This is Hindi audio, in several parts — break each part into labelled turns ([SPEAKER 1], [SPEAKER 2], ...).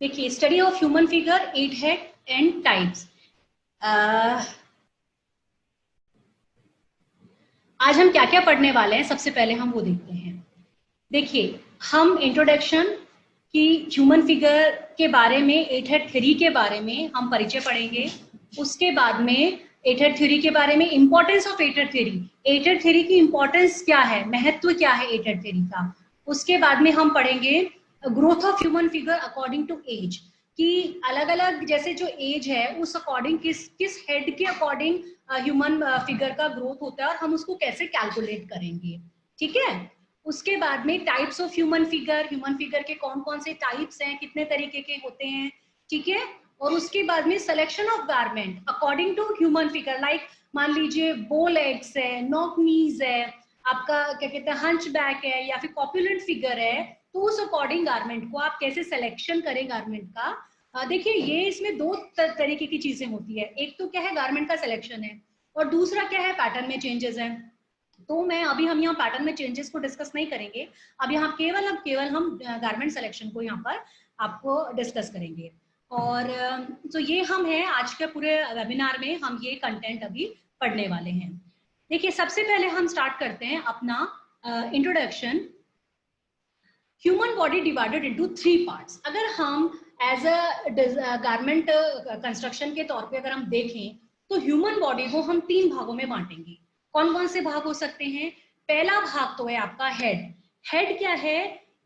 [SPEAKER 1] देखिए, study of human figure, 8 head and types. आज हम क्या क्या पढ़ने वाले हैं, सबसे पहले हम वो देखते हैं। देखिए, हम इंट्रोडक्शन की ह्यूमन फिगर के बारे में, 8 हेड थ्योरी के बारे में हम परिचय पढ़ेंगे। उसके बाद में 8 हेड थ्योरी के बारे में, importance of 8 head theory, 8 head theory की इंपॉर्टेंस क्या है, महत्व क्या है 8 हेड थ्योरी का। उसके बाद में हम पढ़ेंगे growth of human figure according to age, कि अलग अलग जैसे जो एज है उस अकॉर्डिंग किस किस हेड के अकॉर्डिंग ह्यूमन फिगर का ग्रोथ होता है और हम उसको कैसे कैलकुलेट करेंगे। ठीक है। उसके बाद में टाइप्स ऑफ ह्यूमन फिगर के कौन कौन से टाइप्स हैं, कितने तरीके के होते हैं। ठीक है। और उसके बाद में selection of garment according to human figure, like मान लीजिए बो लेग्स है, नॉक नीज है, आपका क्या कहते हैं हंच बैक है, या फिर कॉपुलेंट फिगर है, तो उस अकॉर्डिंग गारमेंट को आप कैसे सिलेक्शन करें गारमेंट का। देखिए, ये इसमें दो तरीके की चीजें होती है। एक तो क्या है, गारमेंट का सिलेक्शन है, और दूसरा क्या है, पैटर्न में चेंजेस है। तो मैं अभी हम यहाँ पैटर्न में चेंजेस को डिस्कस नहीं करेंगे। अब यहाँ केवल हम गारमेंट सिलेक्शन को यहाँ पर आपको डिस्कस करेंगे। और तो ये हम हैं आज के पूरे वेबिनार में, हम ये कंटेंट अभी पढ़ने वाले हैं। देखिए, सबसे पहले हम स्टार्ट करते हैं अपना introduction. Human body divided into 3 parts. अगर हम एज अ गारमेंट कंस्ट्रक्शन के तौर पे अगर हम देखें, तो ह्यूमन बॉडी को हम 3 भागों में बांटेंगे। कौन कौन से भाग हो सकते हैं? पहला भाग तो है आपका हेड। हेड क्या है?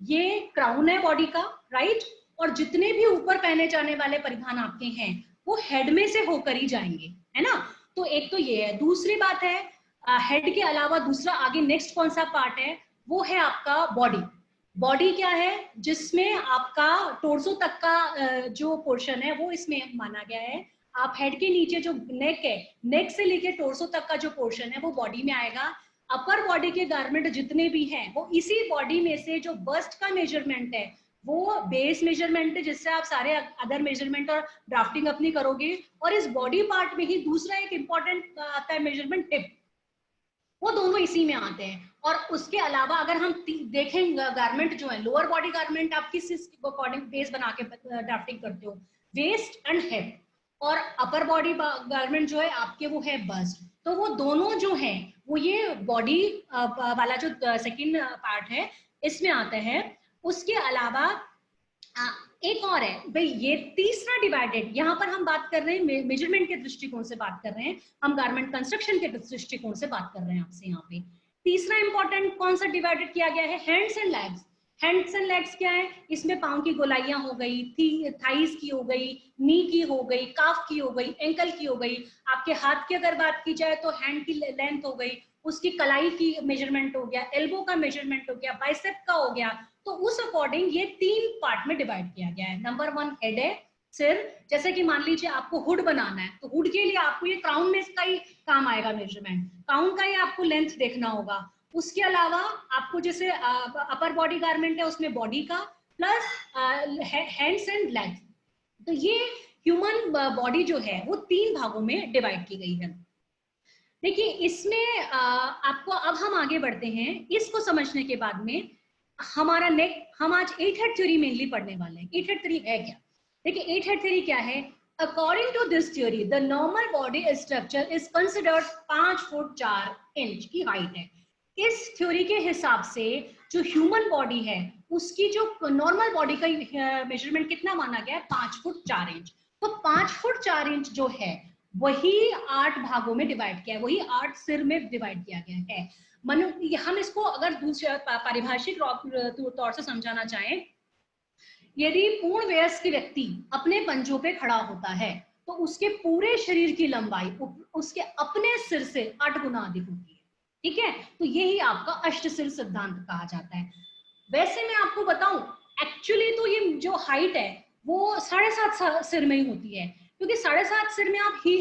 [SPEAKER 1] ये क्राउन है बॉडी का, राइट। और जितने भी ऊपर पहने जाने वाले परिधान आपके हैं वो हेड में से होकर ही जाएंगे, है ना। तो एक तो ये है। दूसरी बात है, हेड के अलावा दूसरा आगे नेक्स्ट कौन सा पार्ट है, वो है आपका बॉडी। बॉडी क्या है? जिसमें आपका टोर्सो तक का जो पोर्शन है वो इसमें माना गया है। आप हेड के नीचे जो नेक है, नेक से लेके टोर्सो तक का जो पोर्शन है वो बॉडी में आएगा। अपर बॉडी के गारमेंट जितने भी हैं वो इसी बॉडी में से, जो बस्ट का मेजरमेंट है वो बेस मेजरमेंट है, जिससे आप सारे अदर मेजरमेंट और ड्राफ्टिंग अपनी करोगे। और इस बॉडी पार्ट में ही दूसरा एक इंपॉर्टेंट आता है मेजरमेंट, हिप। वो दोनों इसी में आते हैं। और उसके अलावा अगर हम देखें गारमेंट जो है, लोअर बॉडी गारमेंट आप किस अकॉर्डिंग बेस बना के ड्राफ्टिंग करते हो? Waist and hip. और अपर बॉडी गारमेंट जो है आपके वो है बस्ट। तो वो दोनों जो है वो ये बॉडी वाला जो सेकंड पार्ट है इसमें आता है। उसके अलावा एक और है भाई, ये तीसरा डिवाइडेड, यहाँ पर हम बात कर रहे हैं मेजरमेंट के दृष्टिकोण से बात कर रहे हैं, हम गारमेंट कंस्ट्रक्शन के दृष्टिकोण से बात कर रहे हैं आपसे यहाँ पे। तीसरा इंपॉर्टेंट कौन सा डिवाइडेड किया गया है? Hands and legs. Hands and legs क्या है? इसमें पांव की गोलाइयां हो गई, थाइस की हो गई, नी की हो गई, काफ की हो गई, एंकल की हो गई। आपके हाथ की अगर बात की जाए तो हैंड की लेंथ हो गई, उसकी कलाई की मेजरमेंट हो गया, एल्बो का मेजरमेंट हो गया, बाइसेप का हो गया। तो उस अकॉर्डिंग ये 3 पार्ट में डिवाइड किया गया है। नंबर 1 हेड है, सिर। जैसे कि मान लीजिए आपको हुड बनाना है, तो हुड के लिए आपको ये क्राउन में इसका ही काम आएगा मेजरमेंट, क्राउन का ही आपको लेंथ देखना होगा। उसके अलावा आपको जैसे अपर बॉडी गारमेंट है उसमें बॉडी का प्लस हैंड्स एंड लेग्स। तो ये ह्यूमन बॉडी जो है वो 3 भागों में डिवाइड की गई है। देखिए, इसमें आपको, अब हम आगे बढ़ते हैं इसको समझने के बाद में। हमारा हम आज 8 हेड थ्योरी मेनली पढ़ने वाले हैं। 8 हेड थ्योरी है क्या? देखिए, 8 हेड थ्योरी क्या है? According to this theory the normal body structure is considered 5 foot 4 inch की हाइट है। इस थ्योरी के हिसाब से जो ह्यूमन बॉडी है उसकी जो नॉर्मल बॉडी का मेजरमेंट कितना माना गया है? 5 फुट 4 इंच। तो 5 फुट 4 इंच जो है वही 8 भागों में डिवाइड किया है, वही 8 सिर में डिवाइड किया गया है। हम इसको अगर दूसरे पारिभाषिक तौर से समझाना चाहें, यदि पूर्ण वयस्क व्यक्ति अपने पंजों पे खड़ा होता है तो उसके पूरे शरीर की लंबाई उसके अपने सिर से 8 गुना अधिक होती है। ठीक है। तो यही आपका अष्टसिर सिद्धांत कहा जाता है। वैसे मैं आपको बताऊं, एक्चुअली तो ये जो हाइट है वो 7.5 सिर में ही होती है, क्योंकि 7.5 सिर में आप ही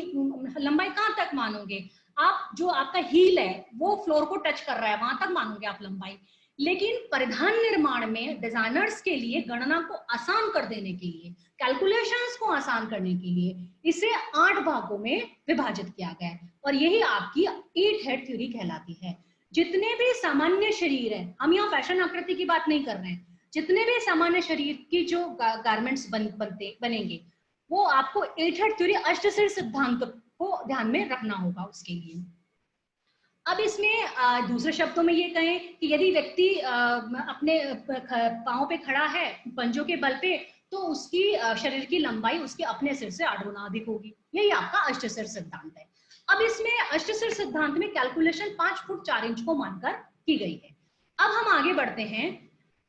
[SPEAKER 1] लंबाई कहां तक मानोगे? आप जो आपका हील है वो फ्लोर को टच कर रहा है, वहां तक मानोगे आप लंबाई। लेकिन परिधान निर्माण में डिजाइनर्स के लिए गणना को आसान कर देने के लिए, कैलकुलेशंस को आसान करने के लिए इसे 8 भागों में विभाजित किया गया है। और यही आपकी 8 हेड थ्योरी कहलाती है। जितने भी सामान्य शरीर है, हम यहाँ फैशन आकृति की बात नहीं कर रहे हैं, जितने भी सामान्य शरीर की जो गारमेंट्स बनेंगे वो आपको 8 हेड थ्योरी अष्टसिर सिद्धांत को ध्यान में रखना होगा उसके लिए। अब इसमें दूसरे शब्दों में ये कहें कि यदि व्यक्ति अपने पांव पे खड़ा है पंजों के बल पे, तो उसकी शरीर की लंबाई उसके अपने सिर से 8 गुना अधिक होगी। यही आपका अष्टसिर सिद्धांत है। अब इसमें अष्टसिर सिद्धांत में कैलकुलेशन 5 फुट 4 इंच को मानकर की गई है। अब हम आगे बढ़ते हैं।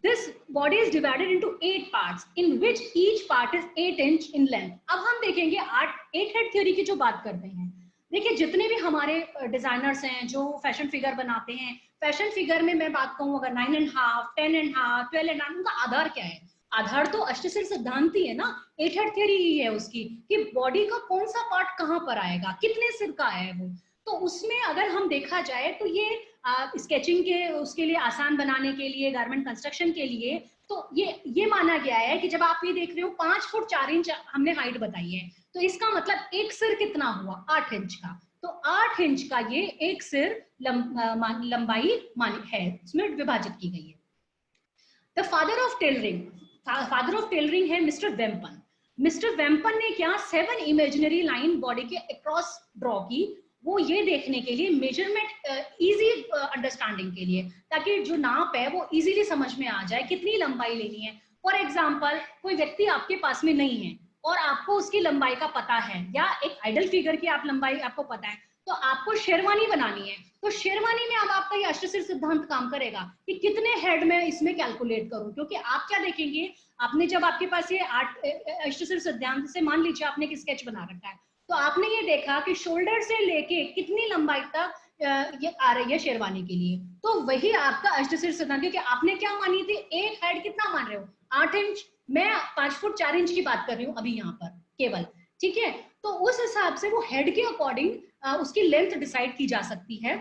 [SPEAKER 1] This body is divided into 8 parts in which each part is 8 inch in length. अब हम देखेंगे 8 हेड थ्योरी की जो बात करते हैं। देखिए जितने भी हमारे डिजाइनर्स हैं जो फैशन फिगर बनाते हैं, फैशन फिगर में मैं बात कहूँ अगर 9.5, 10.5, 12.5, उनका आधार क्या है? आधार तो अष्टसिर सिद्धांत ही है ना, 8 हेड थ्योरी ही है उसकी, कि बॉडी का कौन सा पार्ट कहाँ पर आएगा, कितने सिर का है वो। तो उसमें अगर हम देखा जाए तो ये स्केचिंग के उसके लिए आसान बनाने के लिए, गारमेंट कंस्ट्रक्शन के लिए, तो ये माना गया है कि जब आप ये देख रहे हो 5 फुट 4 इंच हमने हाइट बताई है, तो इसका मतलब एक सिर कितना हुआ? 8 इंच का। तो 8 इंच का ये एक सिर लंबाई है, उसमें विभाजित की गई है। द फादर ऑफ टेलरिंग है मिस्टर वेम्पन। मिस्टर वेम्पन ने क्या 7 इमेजिनरी लाइन बॉडी के अक्रॉस ड्रॉ की, वो ये देखने के लिए, मेजरमेंट इजी अंडरस्टैंडिंग के लिए, ताकि जो नाप है वो इजीली समझ में आ जाए कितनी लंबाई लेनी है। फॉर एग्जाम्पल कोई व्यक्ति आपके पास में नहीं है और आपको उसकी लंबाई का पता है, या एक आइडल फिगर की आप लंबाई आपको पता है, तो आपको शेरवानी बनानी है। तो शेरवानी में अब आपका ये अष्टसिर सिद्धांत काम करेगा कि कितने हेड में इसमें कैलकुलेट करूं, क्योंकि आप क्या देखेंगे, आपने जब आपके पास ये अष्टसिर सिद्धांत से, मान लीजिए आपने एक स्केच बना रखा है, तो आपने ये देखा कि शोल्डर से लेके कितनी लंबाई तक ये आ रही है शेरवानी के लिए, तो वही आपका अष्टसिर सिद्धांत, क्योंकि आपने क्या मानी थी, एक हेड कितना मान रहे हो? 8 इंच। मैं 5 फुट 4 इंच की बात कर रही हूँ अभी यहाँ पर केवल, ठीक है। तो उस हिसाब से वो हेड के अकॉर्डिंग उसकी लेंथ डिसाइड की जा सकती है।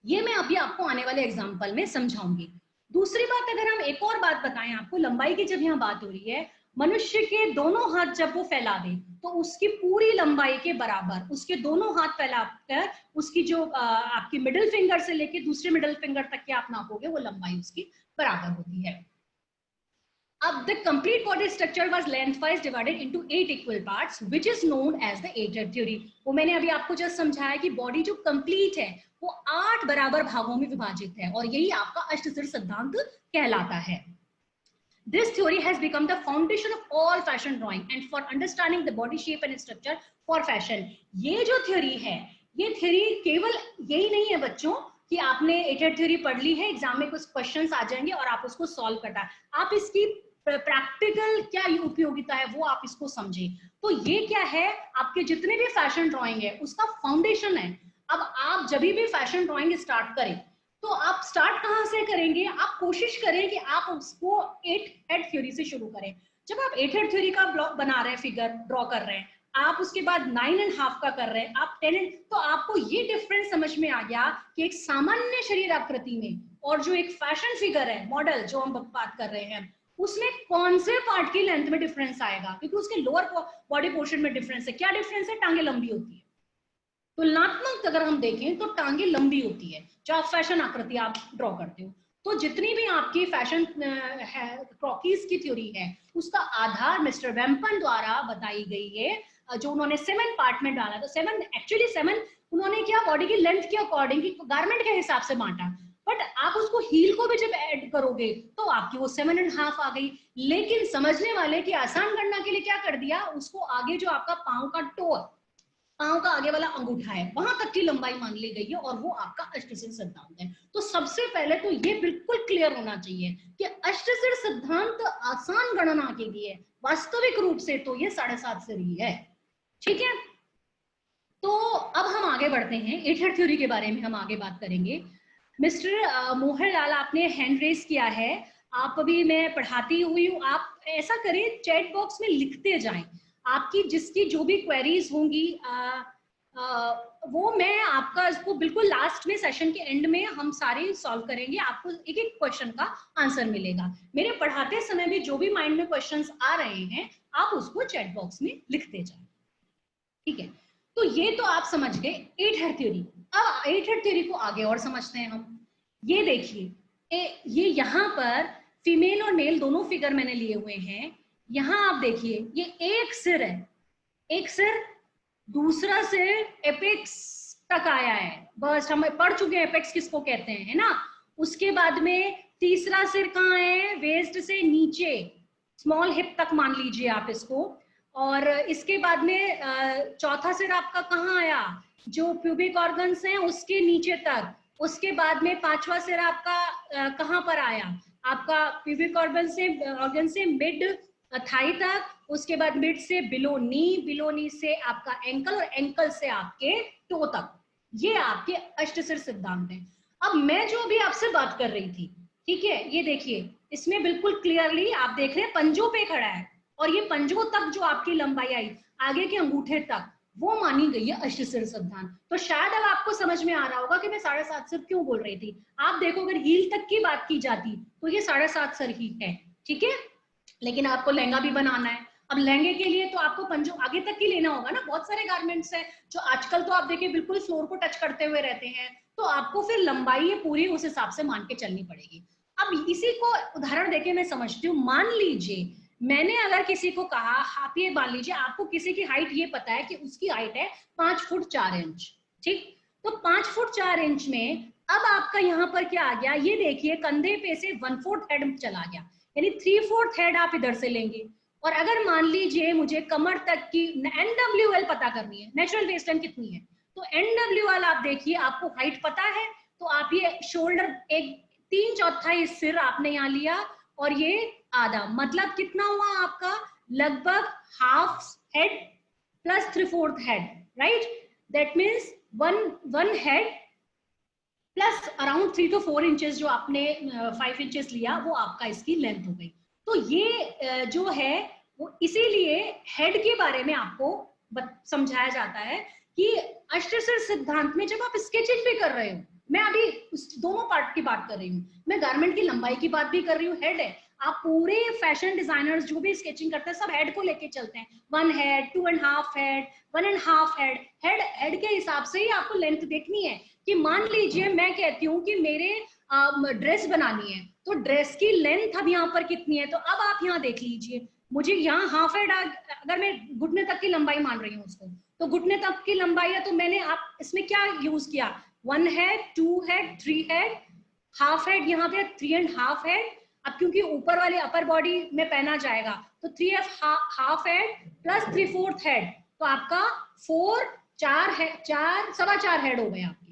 [SPEAKER 1] ये मैं अभी आपको आने वाले एग्जाम्पल में समझाऊंगी। दूसरी बात, अगर हम एक और बात बताएं आपको, लंबाई की जब यहाँ बात हो रही है, मनुष्य के दोनों हाथ जब वो फैला दे तो उसकी पूरी लंबाई के बराबर उसके दोनों हाथ फैलाकर उसकी जो आपकी मिडिल फिंगर से लेके दूसरे मिडिल फिंगर तक के आप नापोगे, वो लंबाई उसकी बराबर होती है। अब the complete body structure was lengthwise divided into 8 equal parts, which is known as the 8-head theory. वो मैंने अभी आपको जस्ट समझाया कि बॉडी जो कंप्लीट है वो 8 बराबर भागों में विभाजित है, और यही आपका अष्टसिर सिद्धांत कहलाता है। This theory has become the foundation of all fashion drawing and for understanding the body shape and structure for fashion. ये जो थ्योरी है, ये थ्योरी केवल यही नहीं है बच्चों कि आपने 8-हेड थ्योरी पढ़ ली है, एग्जाम में कुछ क्वेश्चंस आ जाएंगे और आप उसको सॉल्व करना, आप इसकी प्रैक्टिकल क्या उपयोगिता है वो आप इसको समझे। तो ये क्या है, आपके जितने भी फैशन ड्राइंग है उसका फाउंडेशन है। अब आप जब भी फैशन ड्राइंग स्टार्ट करें तो आप स्टार्ट कहाँ से करेंगे, आप कोशिश करें कि आप उसको 8 हेड थ्योरी से शुरू करें। जब आप 8 हेड थ्योरी का ब्लॉक बना रहे हैं, फिगर ड्रॉ कर रहे हैं, आप उसके बाद 9.5 का कर रहे हैं, आप 10, तो आपको ये डिफरेंस समझ में आ गया कि एक सामान्य शरीर आकृति में और जो एक फैशन फिगर है, मॉडल जो हम बात कर रहे हैं, उसमें कौन से पार्ट की लेंथ में डिफरेंस आएगा, क्योंकि उसके लोअर बॉडी पोर्शन में डिफरेंस है। क्या डिफरेंस है? टांगे लंबी होती है। तुलनात्मक अगर हम देखें तो टांगे लंबी होती है जो आप फैशन आकृति आप ड्रॉ करते हो। तो जितनी भी आपकी फैशन क्रॉकीज की थ्योरी है उसका आधार मिस्टर वेम्पन द्वारा बताई गई है, जो उन्होंने 7 पार्ट में डाला। तो 7 उन्होंने क्या, बॉडी की लेंथ के अकॉर्डिंग गारमेंट के हिसाब से बांटा, बट आप उसको हील को भी जब ऐड करोगे तो आपकी वो 7.5 आ गई। लेकिन समझने वाले की आसान गणना के लिए क्या कर दिया, उसको आगे जो आपका पांव का टो, पांव का आगे वाला अंगूठा है, वहां तक की लंबाई मान ली गई है और वो आपका अष्टसिर सिद्धांत है। तो सबसे पहले तो ये बिल्कुल क्लियर होना चाहिए कि अष्टसिर सिद्धांत आसान गणना के लिए, वास्तविक रूप से तो ये 7.5 सिर ही है, ठीक है। तो अब हम आगे बढ़ते हैं, 8 हेड थ्योरी के बारे में हम आगे बात करेंगे। मिस्टर मोहन लाल, आपने हैंड रेस किया है, आप अभी मैं पढ़ाती हुई हूँ, आप ऐसा करें चैट बॉक्स में लिखते जाएं, आपकी जिसकी जो भी क्वेरीज होंगी वो मैं आपका इसको बिल्कुल लास्ट में, सेशन के एंड में हम सारे सॉल्व करेंगे, आपको एक एक क्वेश्चन का आंसर मिलेगा। मेरे पढ़ाते समय भी जो भी माइंड में क्वेश्चंस आ रहे हैं आप उसको चैट बॉक्स में लिखते जाएं, ठीक है। तो ये तो आप समझ गए 8 हेड थ्योरी। अब 8 हेड थ्योरी को आगे और समझते हैं हम। ये देखिए, ये यहाँ पर फीमेल और मेल दोनों फिगर मैंने लिए हुए हैं। यहां आप देखिए ये एक सिर है, एक सिर, दूसरा सिर एपेक्स तक आया है, बस हम पढ़ चुके हैं एपेक्स किसको कहते हैं, है ना। उसके बाद में तीसरा सिर कहाँ है, वेस्ट से नीचे, स्मॉल हिप तक मान लीजिए आप इसको। और इसके बाद में चौथा सिर आपका कहाँ आया, जो प्यूबिक ऑर्गन्स हैं उसके नीचे तक। उसके बाद में पांचवा सिर आपका कहाँ पर आया, आपका प्यूबिक ऑर्गन से मिड थाई तक, उसके बाद मिड से बिलो नी, बिलो नी से आपका एंकल, और एंकल से आपके टो तक। ये आपके अष्टसिर सिद्धांत है। अब मैं जो अभी आपसे बात कर रही थी, ठीक है, ये देखिए इसमें बिल्कुल क्लियरली आप देख रहे हैं पंजों पे खड़ा है, और ये पंजों तक जो आपकी लंबाई आई आगे के अंगूठे तक, वो मानी गई है अष्टसिर सिद्धांत। तो शायद अब आपको समझ में आ रहा होगा कि मैं 7.5 सिर क्यों बोल रही थी। आप देखो अगर हील तक की बात की जाती तो ये 7.5 सिर ही है, ठीक है। लेकिन आपको लहंगा भी बनाना है, अब लहंगे के लिए तो आपको पंजों आगे तक ही लेना होगा ना। बहुत सारे गारमेंट्स हैं जो आजकल तो आप देखिए बिल्कुल फ्लोर को टच करते हुए रहते हैं, तो आपको फिर लंबाई ये पूरी उस हिसाब से मान के चलनी पड़ेगी। अब इसी को उदाहरण देके मैं समझती हूँ। मान लीजिए मैंने अगर किसी को कहा, आप ये मान लीजिए आपको किसी की हाइट ये पता है कि उसकी हाइट है 5 फुट 4 इंच, ठीक। तो 5 फुट 4 इंच में अब आपका यहाँ पर क्या आ गया, ये देखिए कंधे पे से 1/4 हेड चला गया, यानी 3/4 हेड आप इधर से लेंगे। और अगर मान लीजिए मुझे कमर तक की NWL पता करनी है, नेचुरल वेस्टलाइन कितनी है, तो NWL आप देखिए आपको हाइट पता है, तो आप ये शोल्डर एक 3/4 सिर आपने यहाँ लिया, और ये आधा, मतलब कितना हुआ आपका, लगभग half head plus 3/4 head, right. That means one head plus around 3 to 4 inches जो आपने 5 इंचेस लिया, वो आपका इसकी लेंथ हो गई। तो ये जो है वो इसीलिए हेड के बारे में आपको समझाया जाता है कि अष्टसिर सिद्धांत में जब आप स्केचिंग भी कर रहे हो, मैं अभी दोनों पार्ट की बात कर रही हूँ, मैं गारमेंट की लंबाई की बात भी कर रही हूँ, हेड है। आप पूरे फैशन डिजाइनर्स जो भी स्केचिंग करते हैं सब हेड को लेके चलते हैं, 1 हेड, 2.5 हेड, 1.5 हेड, हेड के हिसाब से ही आपको लेंथ देखनी है। कि मान लीजिए मैं कहती हूँ कि मेरे ड्रेस बनानी है, तो ड्रेस की लेंथ अब यहाँ पर कितनी है, तो अब आप यहाँ देख लीजिए, मुझे यहाँ हाफ हेड, अगर मैं घुटने तक की लंबाई मान रही हूँ उसको, तो घुटने तक की लंबाई है, तो मैंने आप इसमें क्या यूज किया, 1 head, 2 head, 3 head, half head यहाँ पे 3.5 हेड। अब क्योंकि ऊपर वाले अपर बॉडी में पहना जाएगा, तो 3 हाफ हेड प्लस 3/4 हेड, तो आपका 4 हेड, 4.25 हेड हो गए आपके।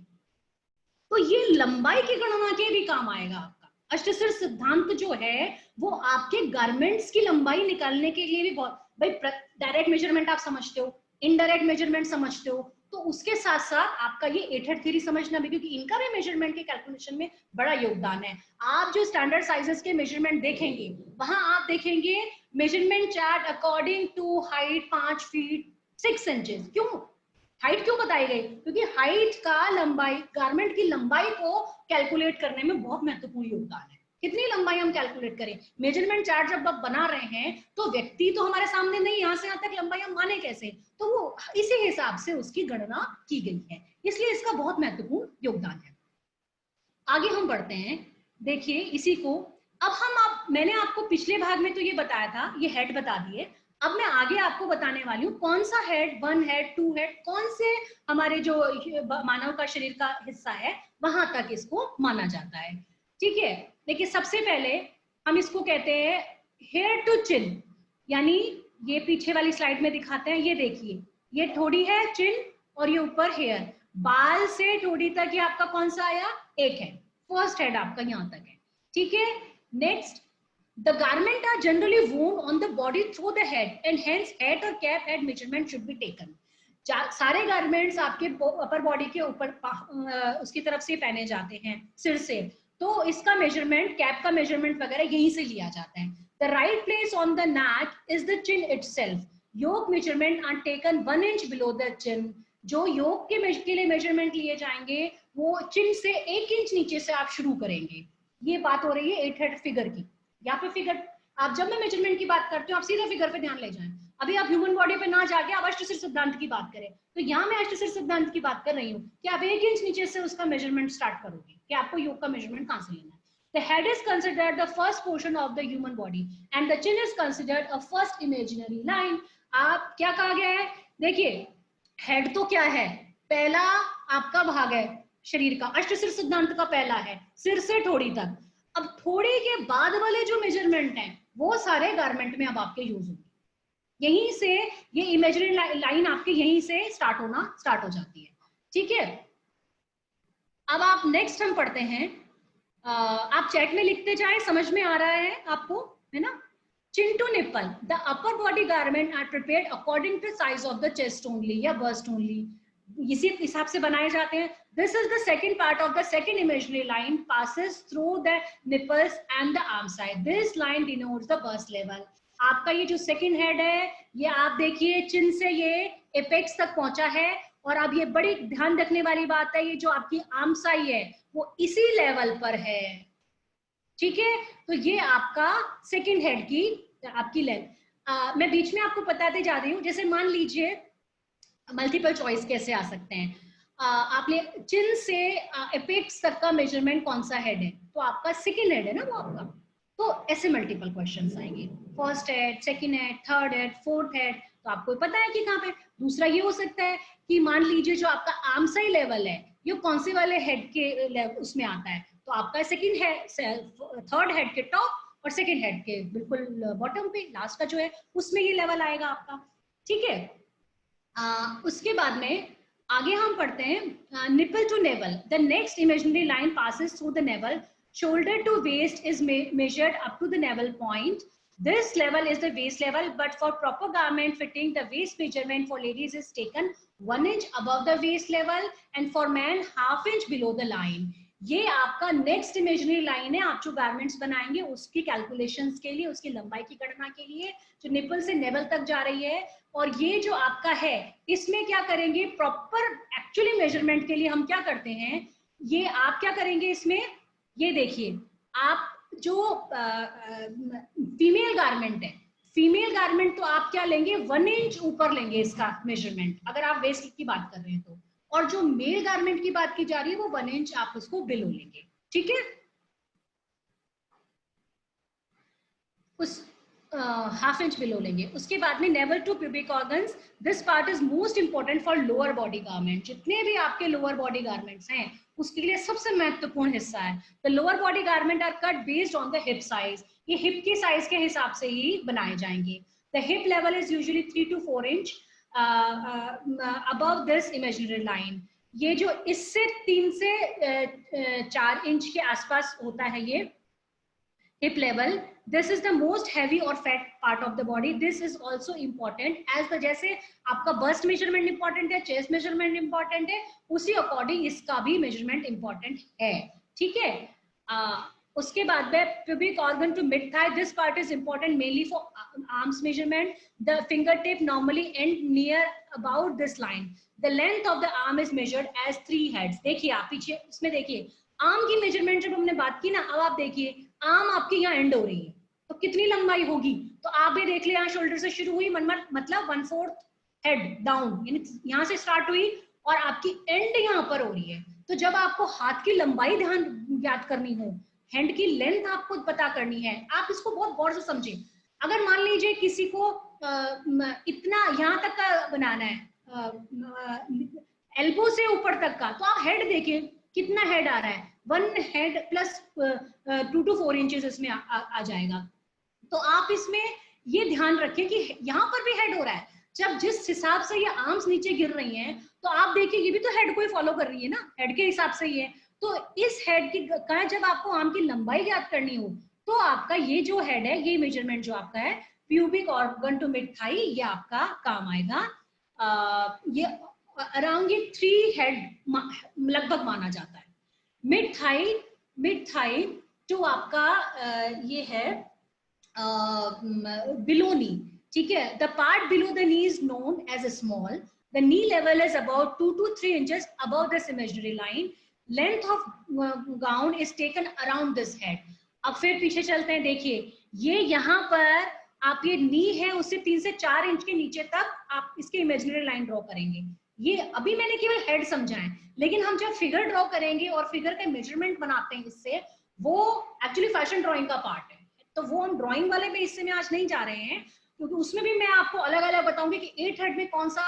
[SPEAKER 1] तो ये लंबाई की गणना के भी काम आएगा आपका। अष्टसिर सिद्धांत जो है वो आपके गारमेंट्स की लंबाई निकालने के लिए भी बहुत, भाई डायरेक्ट मेजरमेंट आप समझते हो, इनडायरेक्ट मेजरमेंट समझते हो, तो उसके साथ साथ आपका ये 8 हेड थ्योरी समझना भी, क्योंकि इनका भी मेजरमेंट के कैलकुलेशन में बड़ा योगदान है। आप जो स्टैंडर्ड साइजेस के मेजरमेंट देखेंगे, वहां आप देखेंगे measurement chart according to height 5 feet 6 inches. क्यों हाइट क्यों बताई गई, क्योंकि हाइट का लंबाई, गारमेंट की लंबाई को कैलकुलेट करने में बहुत महत्वपूर्ण योगदान है। कितनी लंबाई हम कैलकुलेट करें, मेजरमेंट चार्ट जब आप बना रहे हैं तो व्यक्ति तो हमारे सामने नहीं, यहां से यहां तक लंबाई हम माने कैसे, तो वो इसी हिसाब से उसकी गणना की गई है, इसलिए इसका बहुत महत्वपूर्ण योगदान है। आगे हम बढ़ते हैं, देखिए इसी को, अब मैंने आपको पिछले भाग में तो ये बताया था, ये हेड बता दिए, अब मैं आगे आपको बताने वाली हूँ कौन सा हेड, 1 हेड, 2 हेड, कौन से हमारे जो मानव का शरीर का हिस्सा है वहां तक इसको माना जाता है, ठीक है। देखिए सबसे पहले हम इसको कहते हैं हेयर टू चिन, यानी ये पीछे वाली स्लाइड में दिखाते हैं, ये देखिए ये ठोड़ी है, चिन, और ये ऊपर हेयर, बाल से ठोड़ी तक ये आपका कौन सा आया, एक है, फर्स्ट हेड आपका यहां तक है, ठीक है। Next, the garment are generally worn on the body through the head and hence hat or cap head measurement should be taken। सारे गारमेंट्स आपके अपर बॉडी के ऊपर उसकी तरफ से पहने जाते हैं सिर से, तो इसका मेजरमेंट, कैप का मेजरमेंट वगैरह यहीं से लिया जाता है। The right place on the neck is the chin itself। yoke measurement are taken 1 inch below the chin। जो योक के लिए मेजरमेंट लिए जाएंगे वो चिन से 1 इंच नीचे से आप शुरू करेंगे। ये बात हो रही है 8 हेड फिगर की। यहाँ पे फिगर, आप जब मैं मेजरमेंट की बात करती हूँ आप सीधा फिगर पे ध्यान ले जाएं, अभी आप ह्यूमन बॉडी पे ना जाके आप अष्टसिर सिद्धांत की बात करें, तो यहाँ मैं अष्टसिर सिद्धांत की बात कर रही हूँ कि आप 1 इंच नीचे से उसका मेजरमेंट स्टार्ट करोगे कि आपको योग का मेजरमेंट कहाँ से लेना है। The head is considered the first portion of the human body and the chin is considered a first imaginary line. आप क्या कहा गया है, देखिए हेड तो क्या है, पहला आपका भाग है शरीर का, अष्टसिर सिद्धांत का पहला है, सिर से ठोड़ी तक। अब ठोड़ी के बाद वाले जो मेजरमेंट हैं वो सारे गारमेंट में अब आपके यूज होंगे, यहीं से ये इमेजिनरी लाइन आपके यहीं से स्टार्ट हो जाती है, ठीक है। अब आप नेक्स्ट हम पढ़ते हैं, आप चैट में लिखते जाएं, समझ में आ रहा है आपको, है ना। Chin to nipple, the upper body garment are prepared according to size of the chest only या bust only, इसी हिसाब से बनाए जाते हैं। This is the second part of the second imaginary line passes through the nipples and the arm side. This line denotes the bust level. आपका ये जो सेकंड हेड है, ये आप देखिए चिन से ये एपेक्स तक पहुंचा है, और अब ये बड़ी ध्यान रखने वाली बात है, ये जो आपकी आर्म साई है वो इसी लेवल पर है, ठीक है। तो ये आपका सेकंड हेड की आपकी लेंथ। मैं बीच में आपको बताते जा रही हूँ, जैसे मान लीजिए मल्टीपल चॉइस कैसे आ सकते हैं। आपने चिन से एपेक्स तक का मेजरमेंट कौन सा हेड है, तो आपका सेकंड हेड है ना वो आपका, तो ऐसे मल्टीपल क्वेश्चंस आएंगे, first head, second head, third head, fourth head, तो आपको पता है कि कहाँ पे। दूसरा ये हो सकता है कि मान लीजिए जो आपका आर्म साई लेवल है ये कौन से वाले हेड के उसमें आता है, तो आपका सेकंड हेड, थर्ड हेड के टॉप और सेकंड हेड के बिल्कुल बॉटम पे लास्ट का जो है उसमें ये लेवल आएगा आपका, ठीक है। उसके बाद में आगे हम पढ़ते हैं nipple to navel, the next imaginary line passes through the navel, shoulder to waist is measured up to the navel point. This level is the waist level, but for proper garment fitting, the waist measurement for ladies is taken 1 inch above the waist level and for men half inch below the line. ये आपका नेक्स्ट इमेजिनरी लाइन है, आप जो गारमेंट्स बनाएंगे उसकी कैलकुलेशंस के लिए, उसकी लंबाई की गणना के लिए, जो निपल से नेवल तक जा रही है। और ये जो आपका है इसमें क्या करेंगे, प्रॉपर एक्चुअली मेजरमेंट के लिए हम क्या करते हैं, ये आप क्या करेंगे इसमें, ये देखिए आप जो फीमेल गारमेंट है, फीमेल गारमेंट तो आप क्या लेंगे 1 इंच ऊपर लेंगे इसका मेजरमेंट, अगर आप वेस्ट की बात कर रहे हैं तो, और जो मेल गारमेंट की बात की जा रही है वो 1 इंच आप उसको बिलो लेंगे, ठीक है। उस हाफ इंच बिलो लेंगे। उसके बाद में navel to pubic organs, this part is most important for lower body garment, जितने भी आपके लोअर बॉडी गारमेंट्स हैं उसके लिए सबसे महत्वपूर्ण हिस्सा है। The lower body garment are cut based on the hip size, ये हिप की साइज के हिसाब से ही बनाए जाएंगे। The hip level is usually 3 to 4 inch above this imaginary line, ये जो इससे 3 से 4 इंच के आसपास होता है ये hip level. This is the most heavy or fat part of the body. This is also important as the, जैसे आपका bust measurement important है, chest measurement important है, उसी according इसका भी measurement important है, ठीक है। उसके बाद में pubic organ to mid thigh, this part is important mainly for arms measurement. The fingertip normally end near about this line. The length of the arm is measured as 3 heads. देखिए आप पीछे इसमें देखिए आर्म की मेजरमेंट जब हमने बात की ना, अब आप देखिए आर्म आपकी यहाँ एंड हो रही है तो कितनी लंबाई होगी, तो आप भी देख ले यहाँ शोल्डर से शुरू हुई मतलब 1/4 हेड डाउन, यानी यहाँ से स्टार्ट हुई और आपकी एंड यहाँ पर हो रही है। तो जब आपको हाथ की लंबाई ध्यान याद करनी हो, हैंड की लेंथ आपको पता करनी है, आप इसको बहुत गौर से समझें। अगर मान लीजिए किसी को इतना यहाँ तक का बनाना है, एल्बो से ऊपर तक का, तो आप हेड देखिए कितना हेड आ रहा है, 1 हेड प्लस 2 to 4 इंचेस इसमें आ जाएगा। तो आप इसमें ये ध्यान रखें कि यहाँ पर भी हेड हो रहा है, जब जिस हिसाब से ये आर्म्स नीचे गिर रही हैं तो आप देखिए ये भी तो हेड को ही फॉलो कर रही है ना, हेड के हिसाब से ही है। तो इस हेड की का जब आपको आर्म की लंबाई याद करनी हो तो आपका ये जो हेड है, ये मेजरमेंट जो आपका है pubic organ to mid thigh, ये आपका काम आएगा। ये अराउंड ये 3 हेड लगभग माना जाता है। मिड थाई जो आपका ये है बिलो नी, ठीक है। The part below the knee is known as a small, the knee level is about 2 to 3 inches about this imaginary line, length of gown is taken around this head. अब फिर पीछे चलते हैं, देखिए ये यहाँ पर आप ये नी है उससे 3 से 4 इंच के नीचे तक आप इसके इमेजिनरी लाइन ड्रॉ करेंगे। ये अभी मैंने केवल हेड समझा है, लेकिन हम जब फिगर ड्रॉ करेंगे और फिगर का मेजरमेंट बनाते हैं इससे, वो एक्चुअली फैशन ड्राइंग का पार्ट है, तो वो हम ड्राइंग वाले में हिस्से में आज नहीं जा रहे हैं, क्योंकि उसमें भी मैं आपको अलग अलग बताऊंगी कि 8 हेड में कौन सा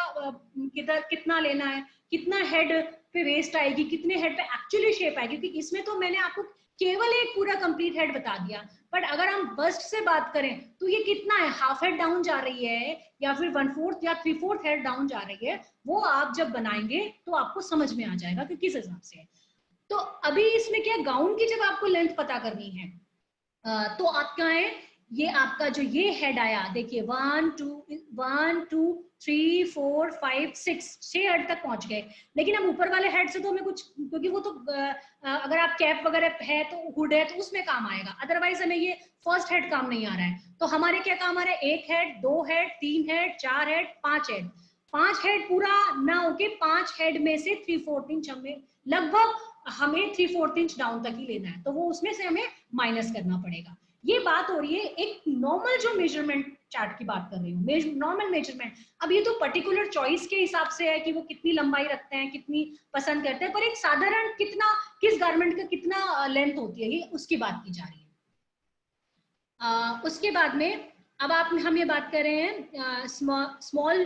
[SPEAKER 1] किधर कितना लेना है, कितना हेड पे वेस्ट आएगी, कितने हेड पे एक्चुअली शेप आएगी, क्योंकि इसमें तो मैंने आपको केवल एक पूरा कंप्लीट हेड बता दिया, बट अगर हम बस्ट से बात करें तो ये कितना है, हाफ हेड डाउन जा रही है या फिर 1/4 या 3/4 हेड डाउन जा रही है, वो आप जब बनाएंगे तो आपको समझ में आ जाएगा कि किस हिसाब से है। तो अभी इसमें क्या, गाउन की जब आपको लेंथ पता करनी है तो आपका है ये आपका जो ये हेड आया, देखिए 1 2 3 4 5 6 हेड तक पहुंच गए, लेकिन अब ऊपर वाले हेड से तो हमें कुछ, क्योंकि वो तो अगर आप कैप वगैरह है तो हुड है तो उसमें काम आएगा, अदरवाइज हमें ये फर्स्ट हेड काम नहीं आ रहा है। तो हमारे क्या काम आ रहा है, 1 head 2 head 3 head 4 head 5 head, 5 head पूरा ना होके 5 हेड में से 3/4 इंच हमें लगभग हमें 3/4 इंच डाउन तक ही लेना है, तो वो उसमें से हमें माइनस करना पड़ेगा। ये बात हो रही है एक नॉर्मल जो मेजरमेंट चार्ट की बात कर रही हूँ, नॉर्मल मेजरमेंट। अब ये तो पर्टिकुलर चॉइस के हिसाब से है कि वो कितनी लंबाई रखते हैं, कितनी पसंद करते हैं, पर एक साधारण कितना, किस गारमेंट का कितना लेंथ होती है, ये उसकी बात की जा रही है। उसके बाद में अब हम ये बात कर रहे हैं स्मॉल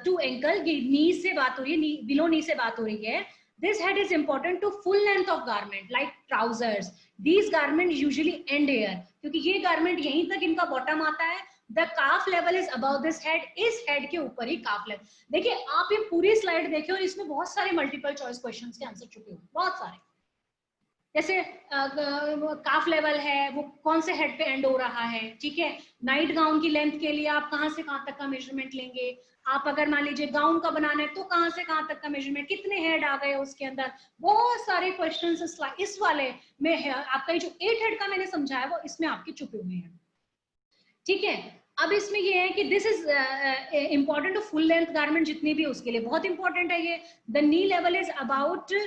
[SPEAKER 1] टू एंकल, नी से बात हो रही है, बिलो नी से बात हो रही है। This head is important to full length of garment like trousers. These garments usually end here, क्योंकि ये garment यहीं तक इनका बॉटम आता है। The calf level is above this head. इस head के ऊपर ही calf level। देखिए आप ये पूरी स्लाइड देखिए और इसमें बहुत सारे मल्टीपल चॉइस क्वेश्चंस के आंसर छुपे हुए, बहुत सारे। जैसे काफ लेवल है वो कौन से हेड पे एंड हो रहा है, ठीक है। नाइट गाउन की लेंथ के लिए आप कहां से कहां तक का मेजरमेंट लेंगे, आप अगर मान लीजिए गाउन का बनाना है तो कहां से कहां तक का मेजरमेंट, कितने हेड आ गए उसके अंदर, बहुत सारे क्वेश्चंस इस वाले में है। आपका ये जो 8 हेड का मैंने समझाया वो इसमें आपके छुपे हुए हैं, ठीक है। अब इसमें ये है कि this is important to full length garment जितनी भी उसके लिए बहुत इंपॉर्टेंट है ये। The knee level is about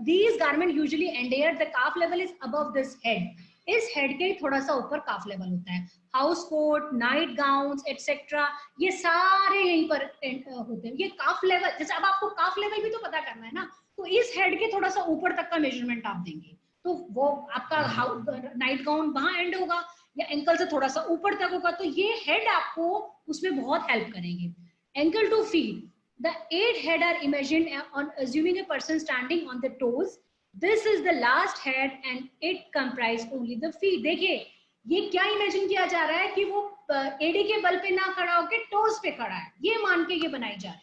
[SPEAKER 1] these garment usually end here, the calf level is above this head, इस हेड के थोड़ा सा ऊपर काफ लेवल होता है। House coat, night gowns etcetera ये सारे यहीं पर होते हैं। ये काफ लेवल, जैसे अब आपको काफ लेवल भी तो पता करना है ना, तो इस हेड के थोड़ा सा ऊपर तक का मेजरमेंट आप देंगे तो वो आपका नाइट गाउन वहां एंड होगा या एंकल से थोड़ा सा ऊपर तक होगा, तो ये हेड आपको उसमें बहुत हेल्प करेंगे। Ankle to feet, the 8 head are imagined on assuming a person standing on the toes. This is the last head and it comprise only the feet. देखिए ये क्या इमेजिन किया जा रहा है कि वो एडी के बल पे ना खड़ा होकर टोज पे खड़ा है, ये मान के ये बनाई जा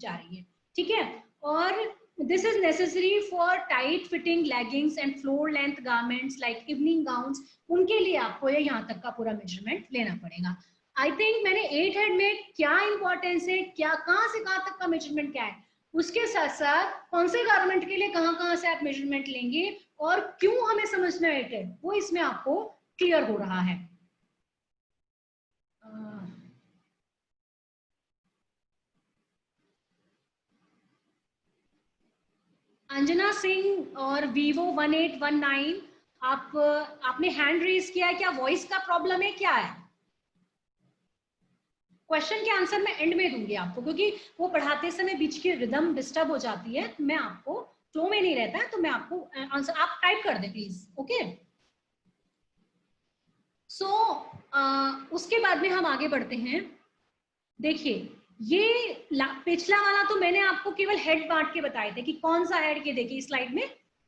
[SPEAKER 1] रही है, ठीक है। और this is necessary for tight fitting leggings and floor length garments like evening gowns, उनके लिए आपको ये यहाँ तक का पूरा मेजरमेंट लेना पड़ेगा। आई थिंक मैंने 8 हेड में क्या इंपॉर्टेंस है, क्या कहां से कहां तक का मेजरमेंट क्या है, उसके साथ साथ कौन से गारमेंट के लिए कहां से आप मेजरमेंट लेंगे और क्यों हमें समझना है 8 हेड, वो इसमें आपको क्लियर हो रहा है। अंजना सिंह और Vivo 1819, आपने हैंड रेज किया है, क्या वॉइस का प्रॉब्लम है, क्या है? क्वेश्चन के आंसर मैं एंड में दूंगी आपको, क्योंकि वो पढ़ाते समय बीच की रिदम डिस्टर्ब हो जाती है, मैं आपको फ्लो में नहीं रहता है, तो मैं आपको आंसर आप टाइप कर दे प्लीज, ओके। सो उसके बाद में हम आगे बढ़ते हैं। देखिए ये पिछला वाला तो मैंने आपको केवल हेड बांट के बताए थे कि कौन सा हेड के, देखिए स्लाइड में,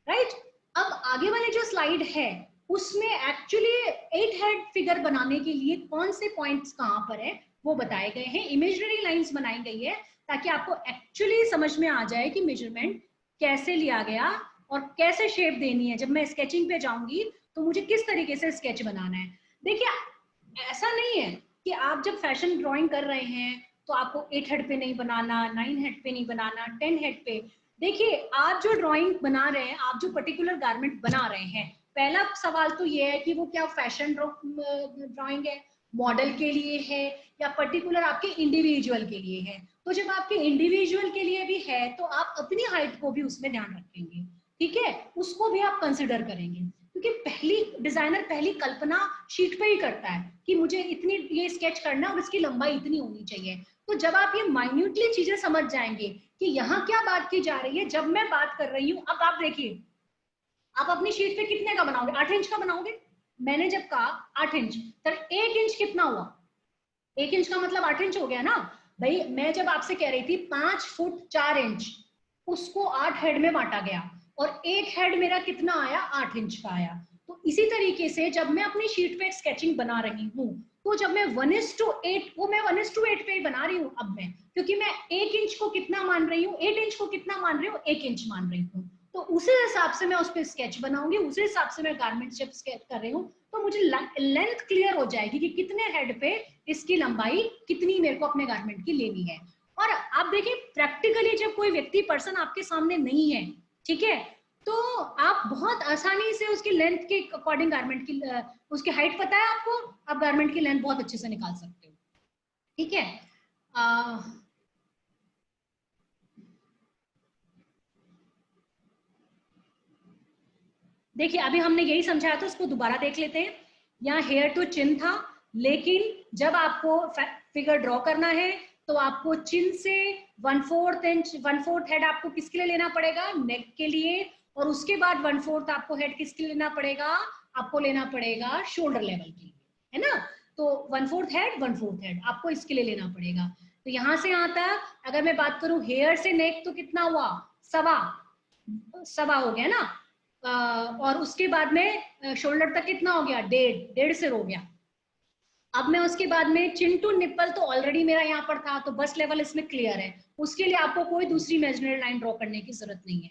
[SPEAKER 1] राइट। अब आगे वाले जो स्लाइड है उसमें एक्चुअली 8 हेड फिगर बनाने के लिए कौन से पॉइंट्स कहां पर है वो बताए गए हैं, इमेजिनरी लाइंस बनाई गई है ताकि आपको एक्चुअली समझ में आ जाए कि मेजरमेंट कैसे लिया गया और कैसे शेप देनी है। जब मैं स्केचिंग पे जाऊंगी तो मुझे किस तरीके से स्केच बनाना है। देखिए ऐसा नहीं है कि आप जब फैशन ड्राइंग कर रहे हैं तो आपको 8 हेड पे नहीं बनाना, 9 हेड पे नहीं बनाना, 10 हेड पे। देखिए आप जो ड्राइंग बना रहे हैं, आप जो पर्टिकुलर गारमेंट बना रहे हैं, पहला सवाल तो ये है कि वो क्या फैशन ड्राइंग है, मॉडल के लिए है या पर्टिकुलर आपके इंडिविजुअल के लिए है। तो जब आपके इंडिविजुअल के लिए भी है तो आप अपनी हाइट को भी उसमें ध्यान रखेंगे, ठीक है, उसको भी आप कंसिडर करेंगे, क्योंकि पहली डिजाइनर पहली कल्पना शीट पे ही करता है कि मुझे इतनी ये स्केच करना और इसकी लंबाई इतनी होनी चाहिए। तो जब आप ये माइन्यूटली चीजें समझ जाएंगे कि यहाँ क्या बात की जा रही है, जब मैं बात कर रही हूँ, अब आप देखिए आप अपनी शीट पे कितने का बनाओगे? 8 इंच का बनाओगे। मैंने जब कहा 8 इंच, तो 1 इंच कितना हुआ? 1 इंच का मतलब 8 इंच हो गया ना भाई। मैं जब आपसे कह रही थी 5 फुट 4 इंच, उसको 8 हेड में बांटा गया और एक हेड मेरा कितना आया? 8 इंच का आया। तो इसी तरीके से जब मैं अपनी शीट पे एक स्केचिंग बना रही हूँ, तो जब मैं 1:8, वो मैं 1:8 पे ही बना रही हूँ अब मैं, क्योंकि मैं 1 इंच को कितना मान रही हूँ, 8 इंच को कितना मान रही हूँ? 1 इंच मान रही हूँ। तो उसी हिसाब से मैं उस पर स्केच बनाऊंगी, उसी हिसाब से मैं गारमेंट जब स्केच कर रही हूँ तो मुझे लेंथ क्लियर हो जाएगी कि कितने हेड पे इसकी लंबाई कितनी मेरे को अपने गारमेंट की लेनी है। और आप देखिए प्रैक्टिकली जब कोई व्यक्ति पर्सन आपके सामने नहीं है, ठीक है, तो आप बहुत आसानी से उसकी लेंथ के अकॉर्डिंग गारमेंट की, उसकी हाइट पता है आपको, आप गारमेंट की लेंथ बहुत अच्छे से निकाल सकते हो। ठीक है। देखिए अभी हमने यही समझाया था, उसको दोबारा देख लेते हैं। यहाँ हेयर टू चिन था, लेकिन जब आपको फिगर ड्रॉ करना है तो आपको चिन से 1/4 इंच, 1/4 हेड आपको किसके लिए लेना पड़ेगा? नेक के लिए। और उसके बाद 1/4 आपको हेड किसके लिए लेना पड़ेगा? आपको लेना पड़ेगा शोल्डर लेवल के लिए, है ना। तो 1/4 हेड, 1/4 हेड आपको इसके लिए लेना पड़ेगा। तो यहां से यहां तक अगर मैं बात करूं हेयर से नेक, तो कितना हुआ? सवा, सवा हो गया ना। और उसके बाद में शोल्डर तक कितना हो गया? 1.5 सिर हो गया। अब मैं उसके बाद में चिन टू निप्पल तो ऑलरेडी मेरा यहाँ पर था, तो बस लेवल इसमें क्लियर है, उसके लिए आपको कोई दूसरी इमेजिनरी लाइन ड्रॉ करने की जरूरत नहीं है।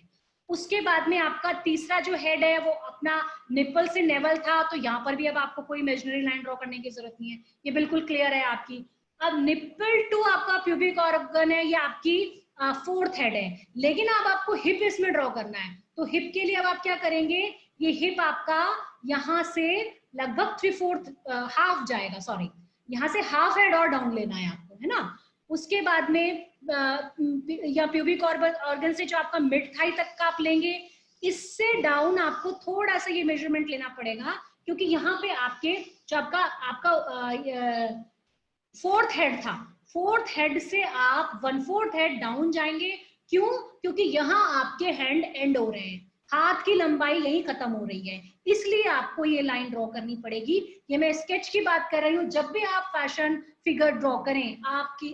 [SPEAKER 1] उसके बाद में आपका तीसरा जो हेड है वो अपना निप्पल से नेवल था, तो यहाँ पर भी अब आपको कोई इमेजिनरी लाइन ड्रॉ करने की जरूरत नहीं है, ये बिल्कुल क्लियर है आपकी। अब निप्पल टू आपका प्यूबिक ऑर्गन है, ये आपकी 4th हेड है, लेकिन अब आपको हिप इसमें ड्रॉ करना है। तो हिप के लिए अब आप क्या करेंगे? ये हिप आपका यहाँ से लगभग 3/4 हाफ जाएगा, सॉरी, यहाँ से हाफ हेड और डाउन लेना है आपको, है ना। उसके बाद में या प्यूबिक ऑर्गन से जो आपका मिड थाई तक का आप लेंगे, इससे डाउन आपको थोड़ा सा ये मेजरमेंट लेना पड़ेगा, क्योंकि यहाँ पे आपके जो आपका आपका 4th हेड था, 4th हेड से आप 1/4 हेड डाउन जाएंगे। क्यों? क्योंकि यहाँ आपके हैंड एंड हो रहे हैं, हाथ की लंबाई यही खत्म हो रही है, इसलिए आपको ये लाइन ड्रॉ करनी पड़ेगी। ये मैं स्केच की बात कर रही हूँ। जब भी आप फैशन फिगर ड्रॉ करें, आपकी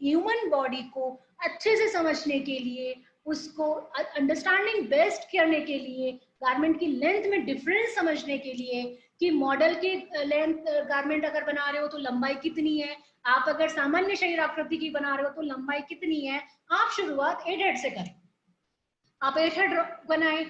[SPEAKER 1] ह्यूमन बॉडी को अच्छे से समझने के लिए, उसको अंडरस्टैंडिंग बेस्ट करने के लिए, गारमेंट की लेंथ में डिफरेंस समझने के लिए कि मॉडल की लेंथ गारमेंट अगर बना रहे हो तो लंबाई कितनी है, आप अगर सामान्य शरीर आकृति की बना रहे हो तो लंबाई कितनी है, आप शुरुआत 8 हेड से करें। आप 8 हेड बनाए,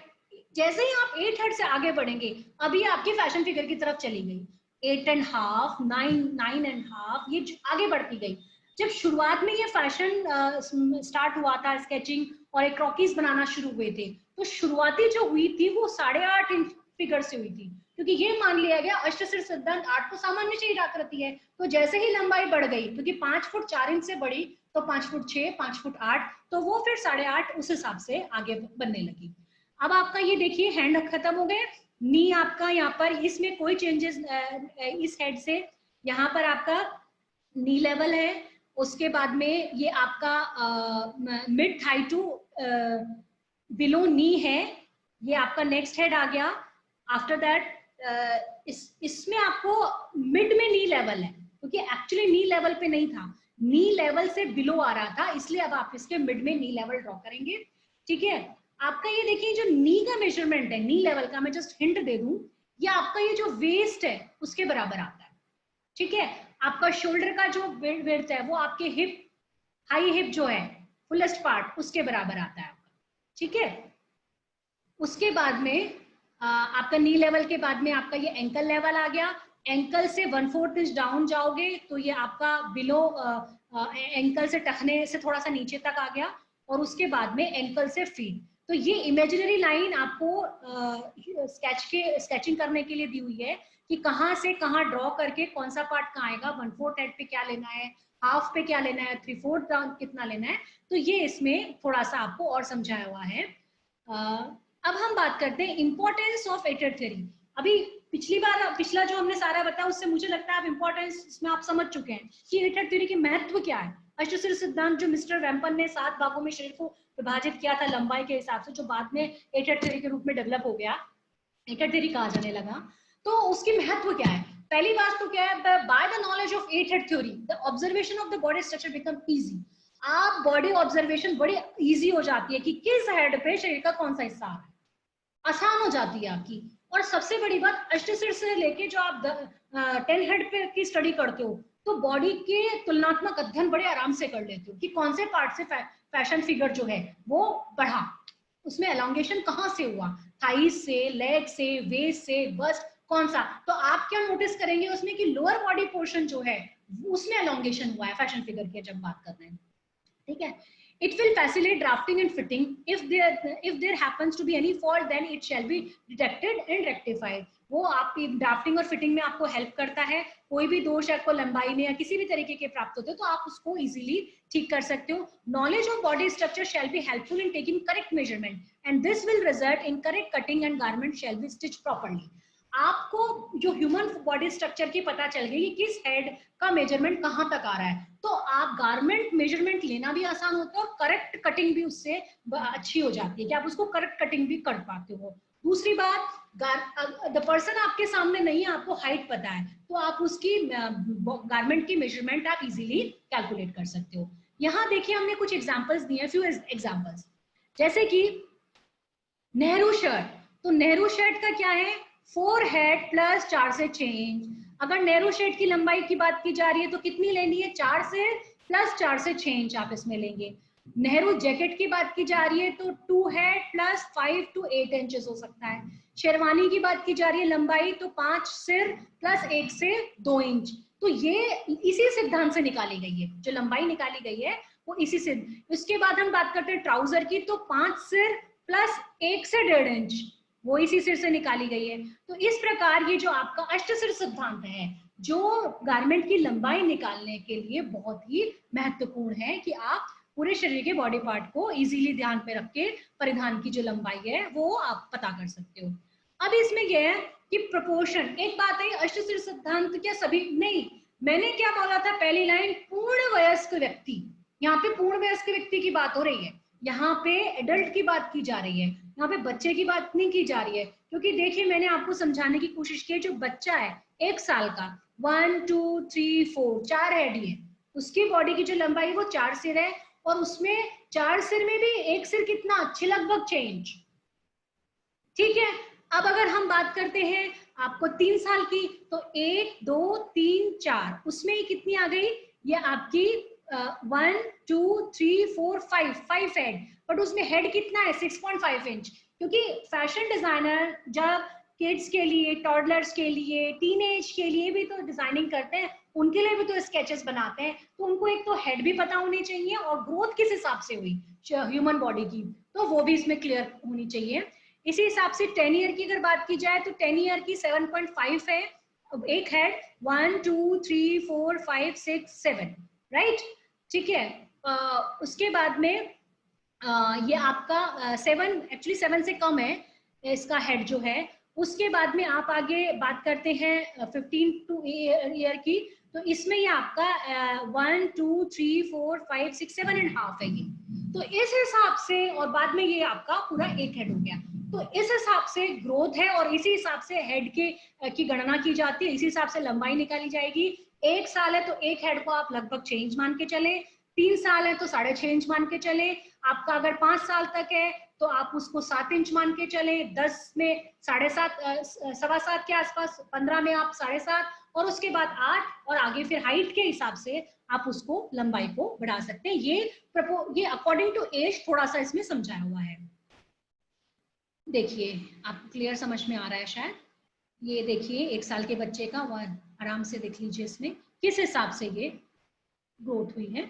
[SPEAKER 1] जैसे ही आप 8 हेड से आगे बढ़ेंगे, अभी आपकी फैशन फिगर की तरफ चली गई, 8.5, 9.5, ये आगे बढ़ती गई। जब शुरुआत में ये फैशन स्टार्ट हुआ था, स्केचिंग और एक क्रॉकीज बनाना शुरू हुए थे, तो शुरुआती जो हुई थी वो 8.5 इंच फिगर से हुई थी, क्योंकि ये मान लिया गया अष्टसिर सिद्धांत 8 तो सामान्य शरीर आकृति है। तो जैसे ही लंबाई बढ़ गई, क्योंकि 5 फुट 4 इंच से बढ़ी, तो 5 फुट 6, 5 फुट 8, तो वो फिर 8.5 उस हिसाब से आगे बनने लगी। अब आपका ये देखिए हैंड खत्म हो गए, नी आपका यहाँ पर इसमें कोई चेंजेस, इस हेड से यहाँ पर आपका नी लेवल है। उसके बाद में ये आपका मिड थाई टू बिलो नी है, ये आपका नेक्स्ट हेड आ गया। आफ्टर दैट इसमें आपको मिड में नी लेवल है, क्योंकि एक्चुअली नी लेवल पे नहीं था, नी लेवल से बिलो आ रहा था, इसलिए अब आप इसके मिड में नी लेवल ड्रॉ करेंगे। ठीक है। आपका ये देखिए जो नी का मेजरमेंट है, नी लेवल का, मैं जस्ट हिंट दे दूं, ये आपका ये जो वेस्ट है उसके बराबर आता है। ठीक है। आपका शोल्डर का जो विड्थ है वो आपके हिप, हाई हिप जो है फुलेस्ट पार्ट, उसके बराबर आता है आपका। ठीक है। उसके बाद में आपका नी लेवल के बाद में आपका ये एंकल लेवल आ गया। एंकल से 1/4 इंच डाउन जाओगे तो ये आपका बिलो एंकल से टखने से थोड़ा सा नीचे तक आ गया, और उसके बाद में एंकल से फीट। तो ये इमेजिनरी लाइन आपको स्केचिंग करने के लिए दी हुई है कि कहाँ से कहाँ ड्रॉ करके कौन सा पार्ट कहाँ आएगा, 1/4 हेड पे क्या लेना है, हाफ पे क्या लेना है, 3/4 डाउन कितना लेना है। तो ये इसमें थोड़ा सा आपको और समझाया हुआ है। अब हम बात करते हैं इंपॉर्टेंस ऑफ एटेड थ्योरी। अभी पिछला जो हमने सारा बताया, उससे मुझे लगता है आप इंपॉर्टेंस इसमें आप समझ चुके हैं कि एटेड थ्योरी की महत्व क्या है। अष्टसिर सिद्धांत जो मिस्टर वेम्पन ने 7 भागों में शरीर को विभाजित किया था लंबाई के हिसाब से, जो बाद में एटेड थ्योरी के रूप में डेवलप हो गया, एटेड थ्योरी कहा जाने लगा। तो उसकी महत्व क्या है? पहली बात तो क्या है, by the knowledge of aided theory the observation of the body structure become easy. आप बॉडी ऑब्जर्वेशन बड़ी इजी हो जाती है कि किस हेड पे शरीर का कौन सा हिस्सा आ रहा है, आसान हो जाती है आपकी। और सबसे बड़ी बात, अष्टसिर से लेके जो आप 10 हेड पे की स्टडी करते हो, तो बॉडी के तुलनात्मक अध्ययन बड़े आराम से कर लेते हो कि कौन से पार्ट से फैशन फिगर जो है वो बढ़ा, उसमें एलोंगेशन कहाँ से हुआ, थाइज से, लेग से, वेस्ट से, बस्ट, कौन सा। तो आप क्या नोटिस करेंगे उसमें कि लोअर बॉडी पोर्शन जो है उसमें एलोंगेशन हुआ है फैशन फिगर की जब बात कर रहे हैं, ठीक है। It will facilitate drafting and fitting. If there happens to be any fault, then it shall be detected and rectified. वो आप ड्राफ्टिंग और फिटिंग में आपको हेल्प करता है। कोई भी दोष आपको लंबाई में या किसी भी तरीके के प्राप्त होते हो तो आप उसको इजीली ठीक कर सकते हो। Knowledge of body structure shall be helpful in taking correct measurement and this will result in correct cutting and garment shall be stitch properly. आपको जो ह्यूमन बॉडी स्ट्रक्चर की पता चल गई कि किस हेड का मेजरमेंट कहां तक आ रहा है, तो आप गारमेंट मेजरमेंट लेना भी आसान होता है और करेक्ट कटिंग भी उससे अच्छी हो जाती है कि आप उसको करेक्ट कटिंग भी कर पाते हो। दूसरी बात, द पर्सन आपके सामने नहीं है, आपको हाइट पता है, तो आप उसकी गारमेंट की मेजरमेंट आप इजीली कैलकुलेट कर सकते हो। यहाँ देखिए हमने कुछ एग्जांपल्स दिए हैं, फ्यू एग्जांपल्स, जैसे कि नेहरू शर्ट। तो नेहरू शर्ट का क्या है, 4 हेड प्लस 4 से चेंज। अगर नेहरू शर्ट की लंबाई की बात की जा रही है तो कितनी लेनी है, 4 से प्लस 4 से चेंज आप इसमें लेंगे। नेहरू जैकेट की बात की जा रही है तो 2 हेड प्लस 5 to 8 इंचेस हो सकता है। शेरवानी की बात की जा रही है लंबाई तो 5 सिर प्लस 1 से 2 इंच। तो ये इसी सिद्धांत से निकाली गई है, जो लंबाई निकाली गई है वो इसी से। इसके बाद हम बात करते हैं ट्राउजर की, तो 5 सिर प्लस 1 से 1.5 इंच, वो इसी सिर से निकाली गई है। तो इस प्रकार ये जो आपका अष्टसिर सिद्धांत है, जो गारमेंट की लंबाई निकालने के लिए बहुत ही महत्वपूर्ण है कि आप पूरे शरीर के बॉडी पार्ट को इजीली ध्यान पे रख के परिधान की जो लंबाई है वो आप पता कर सकते हो। अब इसमें यह है कि प्रोपोर्शन, एक बात है अष्टसिर सिद्धांत क्या सभी नहीं, मैंने क्या बोला था पहली लाइन, पूर्ण वयस्क व्यक्ति, यहाँ पे पूर्ण वयस्क व्यक्ति की बात हो रही है, यहाँ पे एडल्ट की बात की जा रही है, यहाँ पे बच्चे की बात नहीं की जा रही है। क्योंकि देखिए मैंने आपको समझाने की कोशिश की है, जो बच्चा है 1 साल का, 1 2 3 4 4 हेड है, उसकी बॉडी की जो लंबाई वो 4 सिर है, और उसमें 4 सिर में भी 1 सिर कितना, अच्छे लगभग 6 इंच, ठीक है। अब अगर हम बात करते हैं आपको 3 साल की, तो 1 2 3 4, उसमें ही कितनी आ गई, ये आपकी 1 2 3 4 5 हेड, बट उसमें हेड कितना है 6.5 इंच। क्योंकि फैशन डिजाइनर जब किड्स के लिए, टॉडलर्स के लिए, टीनेज के लिए भी तो डिजाइनिंग करते हैं, उनके लिए भी तो स्केचेस बनाते हैं, तो उनको एक तो हेड भी पता होनी चाहिए और ग्रोथ किस हिसाब से हुई ह्यूमन बॉडी की, तो वो भी इसमें क्लियर होनी चाहिए। इसी हिसाब से 10 ईयर की अगर बात की जाए तो 10 ईयर की 7.5 है, एक हेड, 1 2 3 4 5 6 7, राइट, ठीक है। उसके बाद में ये आपका 7, एक्चुअली 7 से कम है इसका हेड जो है। उसके बाद में आप आगे बात करते हैं 15 टू ईयर की, तो इसमें ये आपका 1 2 3 4 5 6 7.5 है ये। तो इस हिसाब से, और बाद में ये आपका पूरा 1 हेड हो गया, तो इस हिसाब से ग्रोथ है और इसी हिसाब से हेड के की गणना की जाती है, इसी हिसाब से लंबाई निकाली जाएगी। 1 साल है तो 1 हेड को आप लगभग 6 इंच मान के चले, 3 साल है तो 6.5 इंच मान के चले, आपका अगर 5 साल तक है तो आप उसको 7 इंच मान के चले, 10 में 7.5 7.25 के आसपास, 15 में आप 7.5, और उसके बाद 8, और आगे फिर हाइट के हिसाब से आप उसको लंबाई को बढ़ा सकते हैं। ये अकॉर्डिंग टू एज थोड़ा सा इसमें समझाया हुआ है। देखिए आपको क्लियर समझ में आ रहा है शायद, ये देखिए 1 साल के बच्चे का, वह आराम से देख लीजिए इसमें किस हिसाब से ये ग्रोथ हुई है।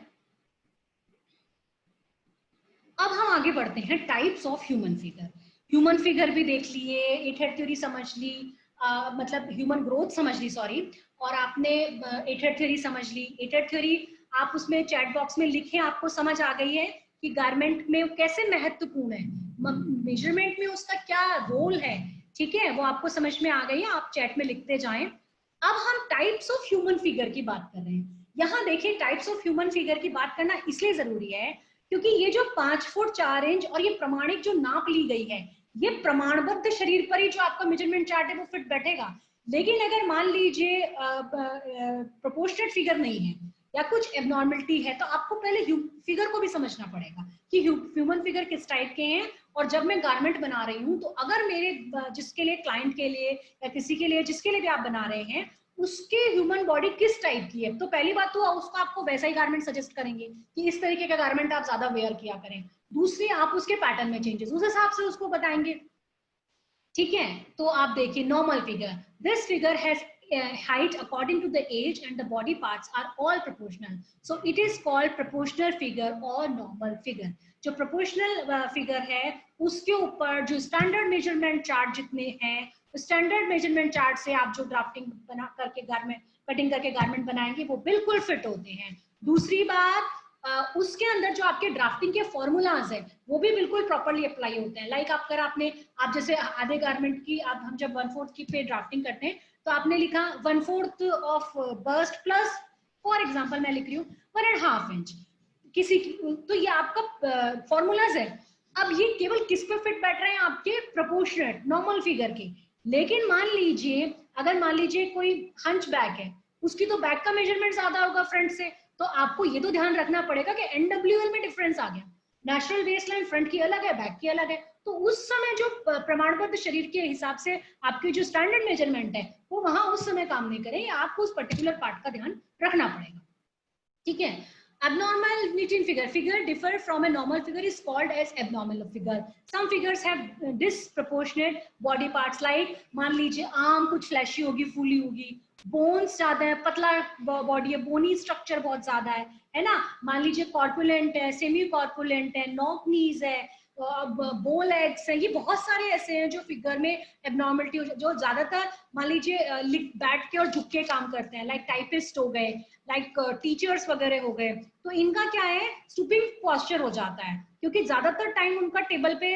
[SPEAKER 1] अब हम आगे बढ़ते हैं types of human figure. Human figure भी देख लिए, एट-हेड थ्योरी समझ ली, मतलब ह्यूमन ग्रोथ समझ ली, सॉरी, और आपने एट-हेड थ्योरी समझ ली। एट-हेड थ्योरी आप उसमें चैट बॉक्स में लिखें, आपको समझ आ गई है कि गारमेंट में कैसे महत्वपूर्ण है, मेजरमेंट में उसका क्या रोल है, ठीक है, वो आपको समझ में आ गई है, आप चैट में लिखते जाएं। अब हम टाइप्स ऑफ ह्यूमन फिगर की बात कर रहे हैं। यहाँ देखिए टाइप्स ऑफ ह्यूमन फिगर की बात करना इसलिए जरूरी है क्योंकि ये जो 5 फुट 4 इंच और ये प्रमाणिक जो नाप ली गई है, ये प्रमाणबद्ध शरीर पर ही जो आपका मेजरमेंट चार्ट है वो फिट बैठेगा। लेकिन अगर मान लीजिए प्रोपोर्शनेट फिगर नहीं है या कुछ एबनॉर्मलिटी है, तो आपको पहले फिगर को भी समझना पड़ेगा कि ह्यूमन फिगर किस टाइप के हैं। और जब मैं गारमेंट बना रही हूँ, तो अगर मेरे जिसके लिए, क्लाइंट के लिए या किसी के लिए, जिसके लिए भी आप बना रहे हैं, उसके ह्यूमन बॉडी किस टाइप की है, तो पहली बात तो उसको आपको वैसा ही गारमेंट सजेस्ट करेंगे कि इस तरीके का गारमेंट आप ज्यादा वेयर किया करें। दूसरी, आप उसके पैटर्न में चेंजेस उस हिसाब से उसको बताएंगे। ठीक है, तो आप देखिए normal figure, this figure has height according to the age and the body parts are all proportional, so it is called proportional figure or normal figure। जो proportional figure है उसके ऊपर जो स्टैंडर्ड मेजरमेंट चार्ट जितने हैं, स्टैंडर्ड मेजरमेंट चार्ट से आप जो ड्राफ्टिंग बना करके गारमेंट कटिंग करके गारमेंट बनाएंगे वो बिल्कुल फिट होते हैं। दूसरी बात, उसके अंदर जो आपके ड्राफ्टिंग के फॉर्मूलाज है वो भी बिल्कुल प्रॉपरली अप्लाई होते हैं। लाइक आप जैसे आधे गारमेंट की हम जब 1/4 की पे ड्राफ्टिंग करते हैं, तो आपने लिखा 1/4 of burst plus, for example मैं लिख रही हूँ 1.5 इंच किसी की, तो ये आपका फॉर्मूलाज है। अब ये केवल किस पे फिट बैठ रहे हैं, आपके प्रोपोर्शनेट नॉर्मल फिगर के। लेकिन मान लीजिए कोई हंच बैक है, उसकी तो बैक का मेजरमेंट ज्यादा होगा फ्रंट से, तो आपको ये तो ध्यान रखना पड़ेगा कि NWL में डिफरेंस आ गया, नेशनल वेस्ट लाइन फ्रंट की अलग है, बैक की अलग है। तो उस समय जो प्रमाणबद्ध शरीर के हिसाब से आपकी जो स्टैंडर्ड मेजरमेंट है वो वहां उस समय काम नहीं करें, आपको उस पर्टिकुलर पार्ट का ध्यान रखना पड़ेगा। ठीक है, abnormality in figure differ from a normal figure is called as abnormal figure। some figures have disproportionate body parts, like मान लीजिए आर्म कुछ फ्लैशी होगी, फूली होगी, बोन्स ज्यादा है, पतला बॉडी है, बोनी स्ट्रक्चर बहुत ज्यादा है ना। मान लीजिए कॉर्पुलेंट है, सेमी कॉर्पुलेंट है, नॉक नीज है, बो लेग्स है, ये बहुत सारे ऐसे हैं जो फिगर में एबनॉर्मलिटी जो ज्यादातर मान लीजिए बैठ के और झुक के काम करते हैं, लाइक टाइपिस्ट हो गए, लाइक टीचर्स वगैरह हो गए, तो इनका क्या है, स्टूपिंग पोस्चर हो जाता है, क्योंकि ज्यादातर टाइम उनका टेबल पे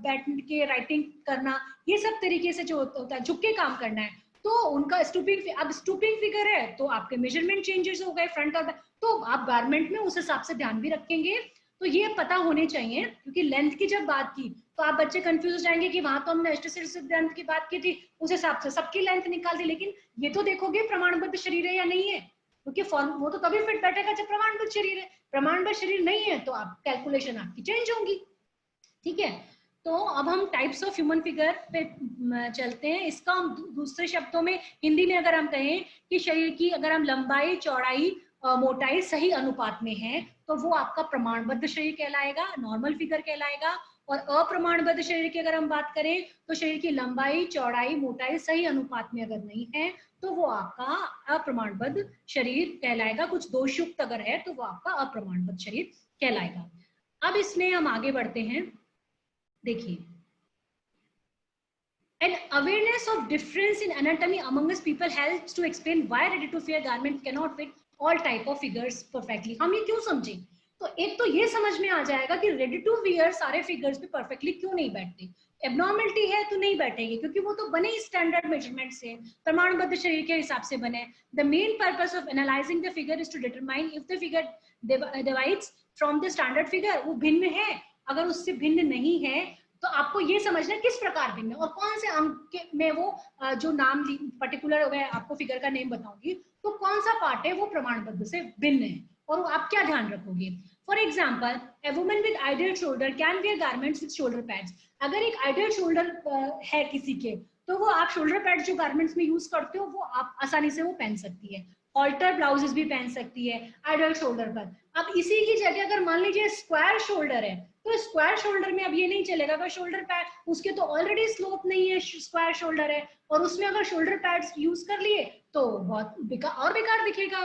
[SPEAKER 1] बैठ के राइटिंग करना, ये सब तरीके से जो होता है, झुक के काम करना है, तो उनका स्टूपिंग फिगर है, तो आपके मेजरमेंट चेंजेस हो गए फ्रंट और बैक, तो आप गारमेंट में उस हिसाब से ध्यान भी रखेंगे। तो ये पता होने चाहिए, क्योंकि लेंथ की जब बात की तो आप बच्चे कंफ्यूज हो जाएंगे कि वहां तो हमने अष्टसिद्धि सिद्धांत की बात की थी, उस हिसाब से सबकी लेंथ निकाल दी, लेकिन ये तो देखोगे प्रमाणबद्ध शरीर है या नहीं है, क्योंकि वो तो तभी फिट बैठेगा जब प्रमाणबद्ध शरीर है। प्रमाणबद्ध शरीर नहीं है तो आप कैलकुलेशन आपकी चेंज होंगी। ठीक है, तो अब हम टाइप्स ऑफ ह्यूमन फिगर पे चलते हैं। इसका हम दूसरे शब्दों में हिंदी में अगर हम कहें कि शरीर की अगर हम लंबाई, चौड़ाई, मोटाई सही अनुपात में है, तो वो आपका प्रमाणबद्ध शरीर कहलाएगा, नॉर्मल फिगर कहलाएगा। और अप्रमाणबद्ध शरीर की अगर हम बात करें, तो शरीर की लंबाई, चौड़ाई, मोटाई सही अनुपात में अगर नहीं है, तो वो आपका अप्रमाणबद्ध शरीर कहलाएगा। कुछ दोषयुक्त अगर है तो वो आपका अप्रमाणबद्ध शरीर कहलाएगा। अब इसमें हम आगे बढ़ते हैं। देखिए, an awareness of difference in anatomy among us people helps to explain why ready to wear garment cannot fit all type of figures perfectly। हम ये क्यों समझे, तो एक तो ये समझ में आ जाएगा कि रेडी टू वियर सारे फिगर्स पे परफेक्टली क्यों नहीं बैठते। एबनॉर्मलिटी है तो नहीं बैठेंगे, क्योंकि वो तो बने स्टैंडर्ड मेजरमेंट से, प्रमाणबद्ध शरीर के हिसाब से बने। The main purpose of analysing the figure is to determine if the figure divides from the standard figure, वो भिन्न है, अगर उससे भिन्न नहीं है तो आपको ये समझना किस प्रकार भिन्न है और कौन से अंक में वो जो नाम पर्टिकुलर मैं आपको फिगर का नेम बताऊंगी, तो कौन सा पार्ट है वो प्रमाणबद्ध से भिन्न है और आप क्या ध्यान रखोगे। For example, a woman with ideal shoulder can wear garments with shoulder pads. अगर एक आइडियल शोल्डर है किसी के, तो वो आप शोल्डर पैड जो गारमेंट्स में यूज करते हो वो आप आसानी से वो पहन सकती है। ऑल्टर ब्लाउजेस भी पहन सकती है आइडियल शोल्डर पर। अब इसी की जगह अगर मान लीजिए स्क्वायर शोल्डर है, तो स्क्वायर शोल्डर में अब ये नहीं चलेगा, अगर शोल्डर पैड उसके तो ऑलरेडी स्लोप नहीं है, स्क्वायर शोल्डर है, और उसमें अगर शोल्डर पैड्स यूज कर लिए तो बहुत बेकार दिखेगा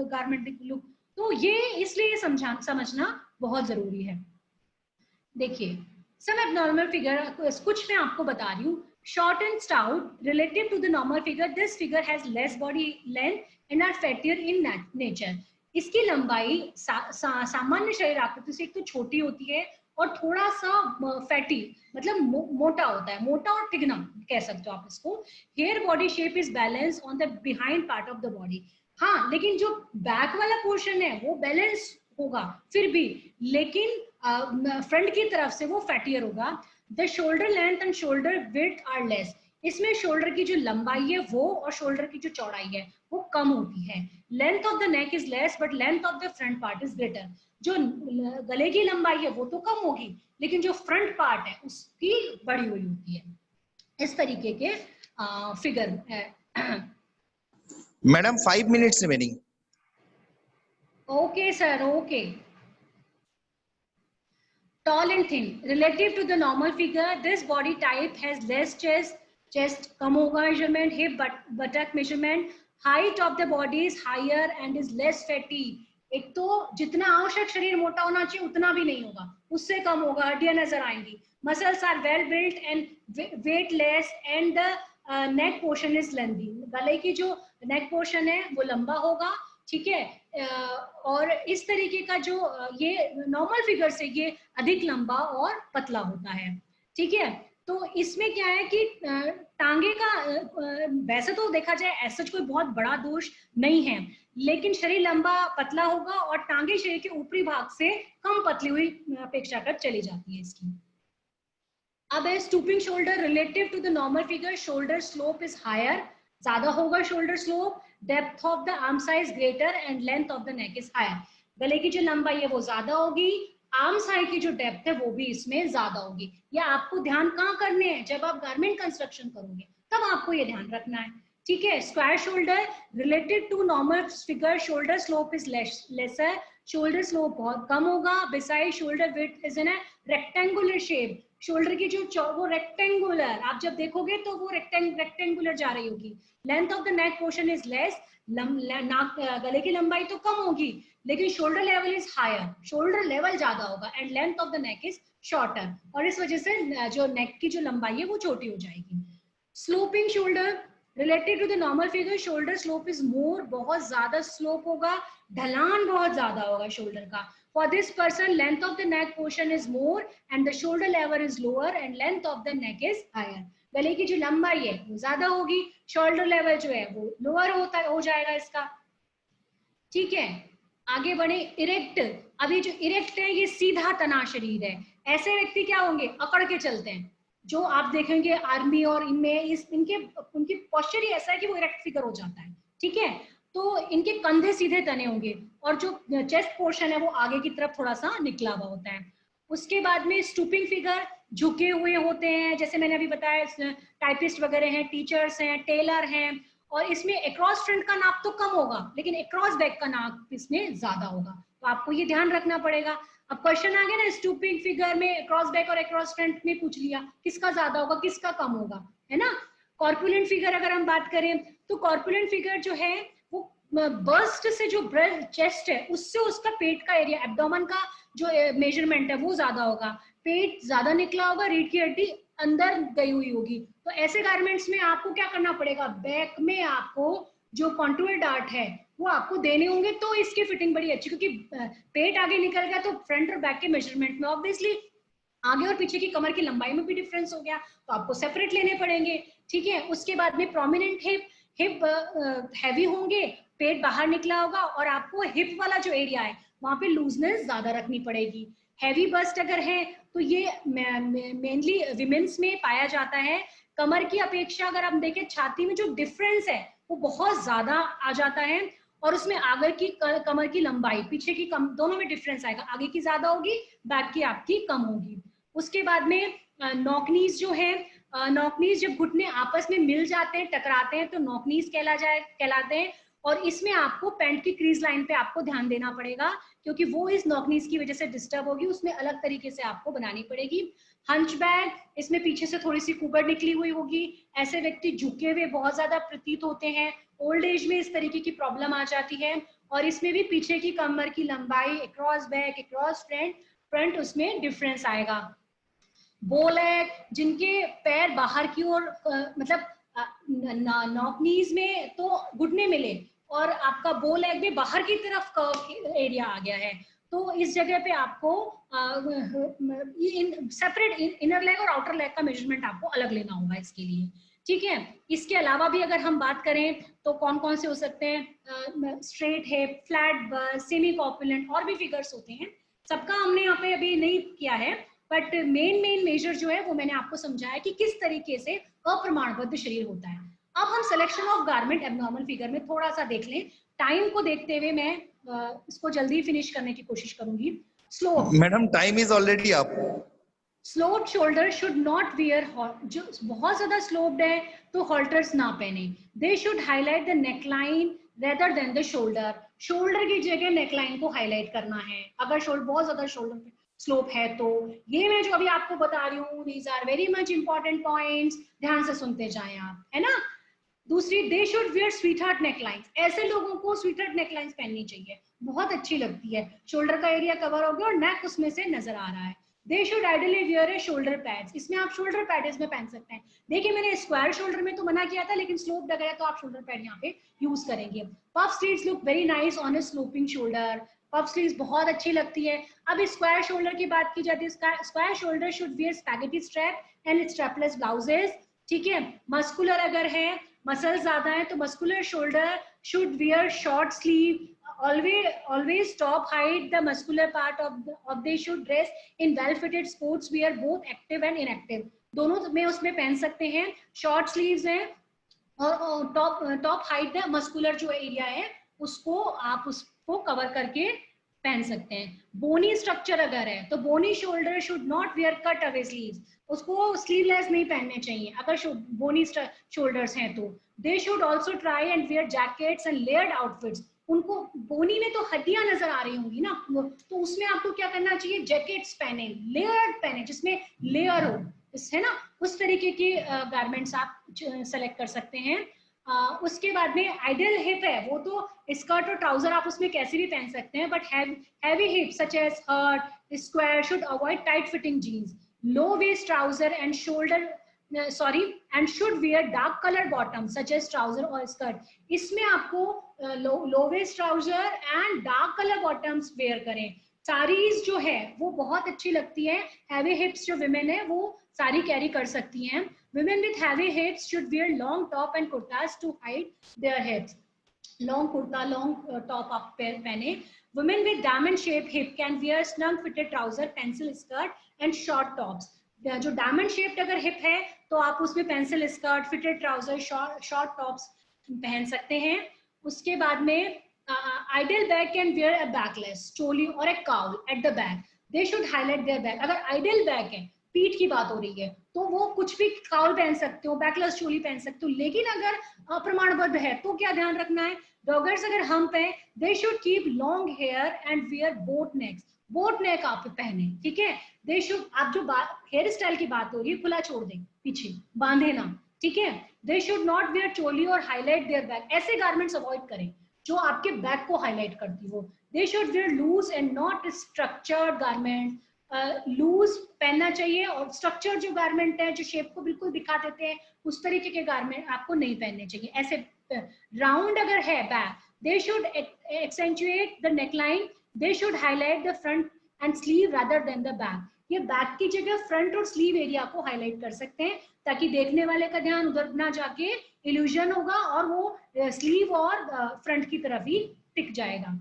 [SPEAKER 1] गारमेंट लुक। तो ये इसलिए समझना बहुत जरूरी है। देखिए, सब एबनॉर्मल फिगर कुछ मैं आपको बता रही हूँ। Short and stout relative to the normal figure, this figure has less body length and are fattier in nature. इसकी लंबाई सामान्य शरीर आकृति से एक तो छोटी होती है और थोड़ा सा फैटी, मतलब मोटा होता है, मोटा और तिगना कह सकते हो आप इसको। Hair body shape is balance on the behind part of the body. हाँ, लेकिन जो बैक वाला पोर्शन है वो बैलेंस होगा फिर भी, लेकिन फ्रंट की तरफ से वो फैटियर होगा। The shoulder length and shoulder width are less, इसमें शोल्डर की जो लंबाई है वो और शोल्डर की जो चौड़ाई है वो कम होती है। Length of the neck is less but length of the front part is greater, जो गले की लंबाई है वो तो कम होगी लेकिन जो फ्रंट पार्ट है उसकी बड़ी हुई होती है। इस तरीके के फिगर है।
[SPEAKER 2] Madam 5 minutes remaining.
[SPEAKER 1] Okay sir, okay. Tall and thin, relative to the normal figure, this body type has less chest कम होगा measurement, hip buttock measurement, height of the body is higher and is less fatty। एक तो जितना आवश्यक शरीर मोटा होना चाहिए उतना भी नहीं होगा, उससे कम होगा, हड्डियां नजर आएंगी। Muscles are well built and weight less and the neck portion is lengthy, गले की जो neck portion है वो लंबा होगा, ठीक है। और इस तरीके का जो ये नॉर्मल फिगर से ये अधिक लंबा और पतला होता है, ठीक है। तो इसमें क्या है कि टांगे का वैसे तो देखा जाए ऐसा कोई बहुत बड़ा दोष नहीं है, लेकिन शरीर लंबा पतला होगा और टांगे शरीर के ऊपरी भाग से कम पतली हुई अपेक्षाकृत चली जाती है इसकी। अब है stooping shoulder, relative to the normal figure shoulder slope is higher, ज्यादा होगा shoulder slope. Depth of the arm size greater and length of the neck is higher, गले की जो लंबाई है वो ज्यादा होगी, आर्म साइज की जो डेप्थ है वो भी इसमें ज्यादा होगी। या आपको ध्यान कहाँ करने हैं, जब आप गारमेंट कंस्ट्रक्शन करोगे तब आपको ये ध्यान रखना है, ठीक है। Square shoulder, related to normal figure shoulder slope is lesser, shoulder slope बहुत कम होगा। Beside shoulder width is in a rectangular shape, shoulder की जो वो रेक्टेंगुलर, आप जब देखोगे तो वो रेक्टेंगुलर जा रही होगी। Length of the neck portion is less, गले की लंबाई तो कम होगी लेकिन shoulder level is higher, shoulder level ज्यादा होगा। And length of the neck is shorter, और इस वजह से जो नेक की जो लंबाई है वो छोटी हो जाएगी। Sloping shoulder, related to the normal figure shoulder slope is more, बहुत ज्यादा स्लोप होगा, ढलान बहुत ज्यादा होगा शोल्डर का। For this person, length of the neck portion is more and the shoulder level is lower and length of the neck is higher। गले की जो लंबाई है वो ज्यादा होगी, शोल्डर लेवल जो है वो लोअर हो जाएगा इसका, ठीक है। आगे बढ़े, इरेक्ट। अभी जो इरेक्ट है ये सीधा तना शरीर है, ऐसे व्यक्ति क्या होंगे, अकड़ के चलते हैं। जो आप देखेंगे आर्मी और इनमें उनकी पोस्चर ही ऐसा है कि वो इरेक्ट फिगर हो जाता है, ठीक है। तो इनके कंधे सीधे तने होंगे और जो चेस्ट पोर्शन है वो आगे की तरफ थोड़ा सा निकला हुआ होता है। उसके बाद में स्टूपिंग फिगर, झुके हुए होते हैं, जैसे मैंने अभी बताया टाइपिस्ट वगैरह हैं, टीचर्स हैं, टेलर हैं। और इसमें अक्रॉस फ्रंट का नाप तो कम होगा लेकिन अक्रॉस बैक का नाप इसमें ज्यादा होगा, तो आपको ये ध्यान रखना पड़ेगा। अब क्वेश्चन आ गया ना, स्टूपिंग फिगर में अक्रॉस बैक और अक्रॉस फ्रंट में पूछ लिया किसका ज्यादा होगा किसका कम होगा, है ना। कॉर्पुलेंट फिगर अगर हम बात करें तो कॉर्पुलेंट फिगर जो है वो बस्ट से जो ब्रेस्ट चेस्ट है उससे उसका पेट का एरिया, एब्डोमेन का जो मेजरमेंट है वो ज्यादा होगा, पेट ज्यादा निकला होगा, रीढ़ की हड्डी अंदर गई हुई होगी। तो ऐसे गारमेंट्स में आपको क्या करना पड़ेगा, बैक में आपको जो कॉन्टूर डार्ट है वो आपको देने होंगे, तो इसकी फिटिंग बड़ी अच्छी, क्योंकि पेट आगे निकल गया तो फ्रंट और बैक के मेजरमेंट में ऑब्वियसली आगे और पीछे की कमर की लंबाई में भी डिफरेंस हो गया, तो आपको सेपरेट लेने पड़ेंगे, ठीक है। उसके बाद में प्रोमिनेंट हिप हैवी होंगे, पेट बाहर निकला होगा और आपको हिप वाला जो एरिया है वहां पे लूजनेस ज्यादा रखनी पड़ेगी। हैवी बस्ट अगर है तो ये मेनली विमेन्स में पाया जाता है। कमर की अपेक्षा अगर हम देखें छाती में जो डिफरेंस है वो बहुत ज्यादा आ जाता है, और उसमें आगे की कमर की लंबाई पीछे की दोनों में डिफरेंस आएगा, आगे की ज्यादा होगी बैक की आपकी कम होगी। उसके बाद में नॉकनीज जो है, नॉकनीज जब घुटने आपस में मिल जाते हैं टकराते हैं तो नॉकनीज कहलाते हैं, और इसमें आपको पैंट की क्रीज लाइन पे आपको ध्यान देना पड़ेगा क्योंकि वो इस नॉकनीज की वजह से डिस्टर्ब होगी, उसमें अलग तरीके से आपको बनानी पड़ेगी। हंचबैक, इसमें पीछे से थोड़ी सी कुकर निकली हुई होगी, ऐसे व्यक्ति झुके हुए बहुत ज्यादा प्रतीत होते हैं, ओल्ड एज में इस तरीके की प्रॉब्लम आ जाती है। और इसमें भी पीछे की कमर की लंबाई अक्रॉस बैक अक्रॉस फ्रंट उसमें डिफरेंस आएगा। बोलेग, जिनके पैर बाहर की ओर मतलब नॉकनीज में तो घुटने मिले और आपका बो लेग में बाहर की तरफ कर्व एरिया आ गया है, तो इस जगह पे आपको सेपरेट इनर लेग और आउटर लेग का मेजरमेंट आपको अलग लेना होगा इसके लिए, ठीक है। इसके अलावा भी अगर हम बात करें तो कौन कौन से हो सकते हैं, straight hip, flat bust, semi corpulent, और भी फिगर्स होते हैं, सबका हमने यहाँ पे अभी नहीं किया है, बट मेन मेजर जो है वो मैंने आपको समझाया कि किस तरीके से अप्रमाणबद्ध शरीर होता है। अब हम selection of garment abnormal figure में थोड़ा सा देख लें, टाइम को देखते हुए मैं इसको जल्दी फिनिश करने की कोशिश करूंगी। Slope,
[SPEAKER 2] madam time is already up.
[SPEAKER 1] Slope shoulder should not wear, जो बहुत ज्यादा स्लोप्ड है तो हॉल्टर्स ना पहने। दे should highlight the neckline rather than the shoulder, shoulder की जगह नेकलाइन को हाईलाइट करना है अगर शोल्डर बहुत ज्यादा शोल्डर स्लोप है तो। ये मैं जो अभी आपको बता रही हूँ, these are very much important points, ध्यान से सुनते जाएं आप, है ना। दूसरी, they should wear sweetheart necklines, ऐसे लोगों को स्वीट हार्ट नेकलाइंस पहननी चाहिए, बहुत अच्छी लगती है, शोल्डर का एरिया कवर हो गया और नेक उसमें से नजर आ रहा है। They should ideally wear A shoulder pads, इसमें आप शोल्डर पैड इसमें पहन सकते हैं। देखिए मैंने स्क्वायर शोल्डर में तो मना किया था, लेकिन स्लोप लग रहा है तो आप शोल्डर पैड यहाँ पे यूज करेंगे। Puff sleeves look very nice on A sloping shoulder, puff sleeves बहुत अच्छी लगती है। अब स्क्वायर शोल्डर की बात की जाती है, square shoulder should wear spaghetti strap and strapless blouses, ठीक है। मस्कुलर अगर है, मसल ज्यादा है तो muscular shoulder should wear short sleeve, always top hide the muscular part of they should dress in well fitted sports wear, both active and inactive, दोनों में उसमें पहन सकते हैं। शॉर्ट स्लीव्स हैं और टॉप हाइट द मस्कुलर जो एरिया है उसको आप उसको कवर करके पहन सकते हैं। बोनी स्ट्रक्चर अगर है तो bony shoulder should not wear cut away sleeves, उसको स्लीवलेस नहीं पहनने चाहिए अगर बोनी शोल्डर्स हैं तो। They should also try and wear jackets and layered outfits, उनको बोनी में तो हड्डियां नजर आ रही होंगी ना, तो उसमें आपको क्या करना चाहिए, जैकेट्स पहने, लेयर्ड पहने जिसमें लेयर हो, है ना, उस तरीके की गारमेंट्स आप सेलेक्ट कर सकते हैं। उसके बाद में आइडियल हिप है, वो तो स्कर्ट और ट्राउजर आप उसमें कैसे भी पहन सकते हैं, but heavy hip such as hurt square should avoid tight fitting jeans, low waist trouser and shoulder and should wear dark color bottom such as trouser or skirt, इसमें आपको low waist trouser and dark colour bottoms wear करें। साड़ीज जो है वो बहुत अच्छी लगती है, हैवी हिप्स जो विमेन है वो साड़ी कैरी कर सकती हैं। women with heavy hips should wear long top and kurtas to hide their hips, long kurta long top आप पहने। women with diamond shaped hip can wear snug fitted trouser, pencil skirt and short tops, जो डायमंड शेप्ड अगर हिप है तो आप उसमें pencil skirt, fitted trouser, short tops पहन सकते हैं। उसके बाद में ideal back can wear a backless choli और a cowl at the back, they should highlight their back, अगर आइडियल बैग है, पीठ की बात हो रही है तो वो कुछ भी काउल पहन सकते हो, बैकलेस चोली पहन सकते हो, लेकिन अगर अप्रमाणबद्ध है तो क्या ध्यान रखना है, डॉगर्स अगर हम्प है, they should keep long hair and wear boat necks, boat neck आप पहने, ठीक है। दे शुड, आप जो हेयर स्टाइल की बात हो रही है खुला छोड़ दें, पीछे बांधे ना, ठीक है। They should not wear choli और हाईलाइट देयर बैक, ऐसे गारमेंट्स अवॉइड करें जो आपके बैक को हाईलाइट करती हो। They should wear loose and not structured garment, loose पहनना चाहिए, और स्ट्रक्चर जो गारमेंट है जो शेप को बिल्कुल दिखा देते हैं उस तरीके के गारमेंट आपको नहीं पहनने चाहिए। ऐसे राउंड अगर है back, they should accentuate the neckline, they should highlight the front end sleeve rather than the back, ये बैक की जगह फ्रंट और स्लीव एरिया को हाईलाइट कर सकते हैं ताकि देखने वाले का ध्यान उधर ना जाके इल्यूजन होगा और वो स्लीव और फ्रंट की तरफ ही टिक जाएगा।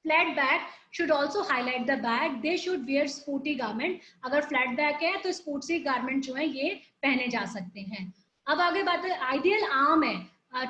[SPEAKER 1] Flat back should also highlight the back, they should wear sporty garment, अगर फ्लैट बैक है तो स्पोर्ट्सी गारमेंट जो है ये पहने जा सकते हैं। अब आगे बात है आइडियल आर्म है,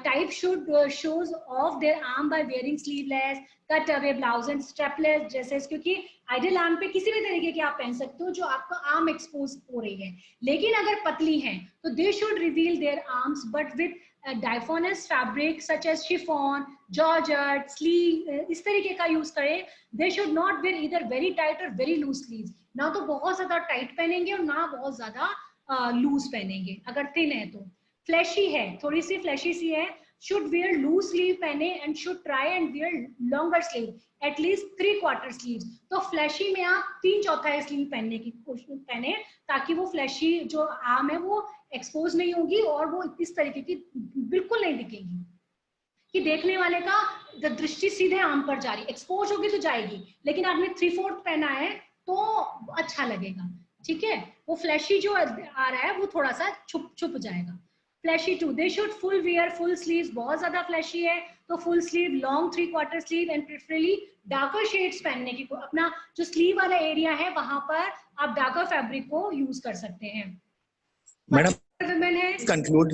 [SPEAKER 1] type should shows off their arm by wearing sleeveless, cut away blouse and strapless dresses, क्योंकि आइडियल आर्म पे किसी भी तरीके के आप पहन सकते हो जो आपका आर्म एक्सपोज हो रही है, लेकिन अगर पतली है तो they should reveal their arms but with diaphanous fabric such as chiffon, georgette, sleeve, इस तरीके का यूज करें। They should not wear either very tight और वेरी लूज स्लीव्स, ना तो बहुत ज्यादा टाइट पहनेंगे और ना बहुत ज्यादा लूज पहनेंगे अगर थिन है तो। फ्लैशी है, थोड़ी सी फ्लैशी सी है, शुड वेयर लूज स्लीव पहने and should try and wear longer sleeve at least 3/4 sleeve, तो फ्लैशी में आप 3/4 स्लीव पहनने की कोशिश पहने ताकि वो फ्लैशी जो आर्म है वो एक्सपोज नहीं होगी और वो इस तरीके की बिल्कुल नहीं दिखेगी कि देखने वाले का दृष्टि सीधे आर्म पर जा रही, एक्सपोज होगी तो जाएगी, लेकिन आपने 3/4 पहना है तो अच्छा लगेगा, ठीक है। वो फ्लैशी जो आ रहा है वो थोड़ा सा छुप जाएगा। Fleshy two, they should full wear full sleeves, बहुत ज्यादा फ्लैशी है तो full sleeve, long 3/4 sleeve and preferably darker shades पहनने की, अपना जो स्लीव वाला एरिया है वहां पर आप डार्कर फैब्रिक को यूज कर सकते हैं।
[SPEAKER 2] मैडम
[SPEAKER 1] women है
[SPEAKER 2] conclude,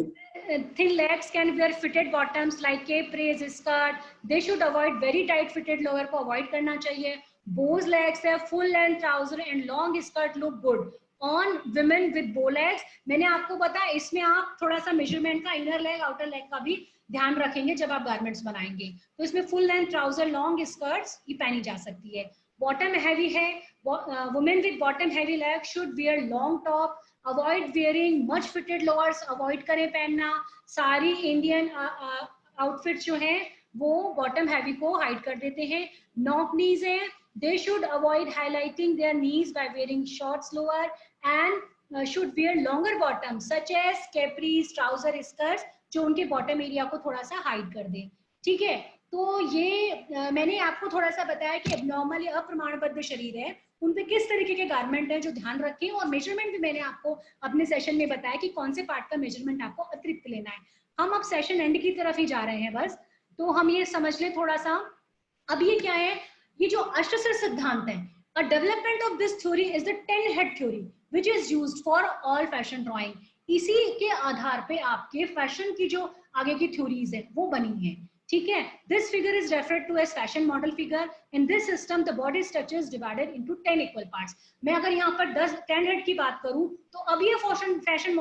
[SPEAKER 1] thin legs can wear fitted bottoms like capris, skirt. They should avoid very tight fitted lower को avoid करना चाहिए। bows legs है, full length trouser and long skirt look good on women with bow legs। मैंने आपको बताया इसमें आप थोड़ा सा मेजरमेंट का इनर लेग आउटर लेग का भी ध्यान रखेंगे जब आप गारमेंट्स बनाएंगे, तो इसमें full length trouser long skirts ये पहनी जा सकती है। बॉटम हैवी है, women with bottom heavy leg should wear long top, avoid wearing much fitted lowers, avoid करें पहनना। सारी इंडियन आउटफिट्स जो हैं वो बॉटम हैवी को हाइड कर देते हैं। नॉक नीज है, they should avoid highlighting their knees by wearing shorts lower and should wear longer bottoms such as capris, trouser, skirts जो उनके बॉटम एरिया को थोड़ा सा हाइड कर दे। ठीक है, तो ये मैंने आपको थोड़ा सा बताया कि एबनॉर्मल या अप्रमाणबद्ध शरीर है उन पे किस तरीके के गारमेंट है जो ध्यान रखें, और मेजरमेंट भी मैंने आपको अपने सेशन में बताया कि कौन से पार्ट का मेजरमेंट आपको अतिरिक्त लेना है। हम अब सेशन एंड की तरफ ही जा रहे हैं बस, तो हम ये समझ लें थोड़ा सा। अब ये क्या है, ये जो अष्टसिर सिद्धांत है, a development of this theory is the 10 head theory which is used for all fashion drawing। इसी के आधार पे आपके फैशन की जो आगे की थ्योरीज है वो बनी है। ठीक है, this figure is referred to as fashion model figure. In this system the body structure is divided into 10 equal parts. मैं अगर यहाँ पर 10 हेड की बात करूं तो अब ये फैशन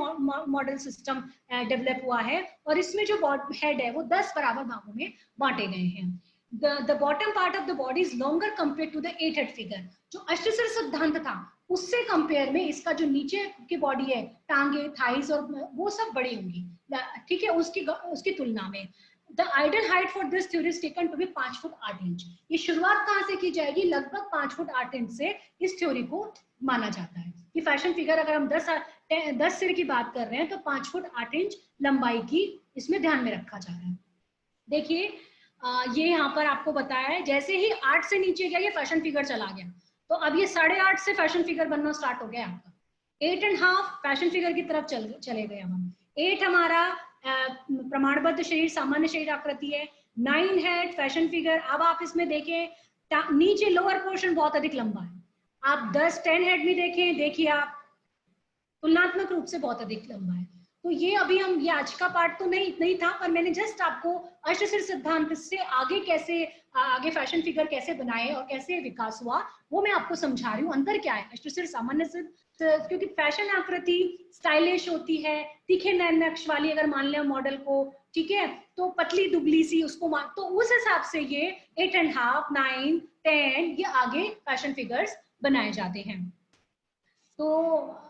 [SPEAKER 1] मॉडल सिस्टम डेवलप हुआ है और इसमें जो हेड है वो 10 बराबर भागों में बांटे गए हैं। The bottom part of the body is longer compared to the 8 head figure। जो अष्टसिर सिद्धांत था उससे कंपेयर में इसका जो नीचे की बॉडी है, टांगे, थाइज और वो सब बड़ी होंगी। ठीक है, उसकी तुलना में the ideal height for this theory is taken to be 5 foot 8 inch. ये शुरुआत कहाँ से की जाएगी, लगभग 5 फुट 8 इंच से इस थ्योरी को माना जाता है कि फैशन फिगर अगर हम 10 सिर की बात कर रहे हैं तो 5 फुट 8 इंच लंबाई की इसमें ध्यान में रखा जा रहा है। देखिए ये यहाँ पर आपको बताया है, जैसे ही 8 से नीचे गया ये फैशन फिगर चला गया, तो अब ये 8.5 से फैशन फिगर बनना स्टार्ट हो गया आपका। 8.5 फैशन फिगर की तरफ चले गए हम। 8 हमारा प्रमाणबद्ध शरीर, सामान्य शरीर आकृति है। 9 है फैशन फिगर। अब आप इसमें देखें नीचे लोअर पोर्शन बहुत अधिक लंबा है। आप 10 हेड में देखें, देखिए आप तुलनात्मक रूप से बहुत अधिक लंबा है। तो ये अभी हम, ये आज का पार्ट तो नहीं था, पर मैंने जस्ट आपको अष्टसिर सिद्धांत से आगे कैसे आगे फैशन फिगर कैसे बनाए और कैसे विकास हुआ वो मैं आपको समझा रही हूँ। अंतर क्या है अष्टसिर सामान्य से, क्योंकि फैशन आकृति स्टाइलिश होती है, तीखे नैन नक्श वाली अगर मान लें मॉडल को, ठीक है, तो पतली दुबली सी उसको तो उस हिसाब से ये 8.5, 9, 10 ये आगे फैशन फिगर्स बनाए जाते हैं। तो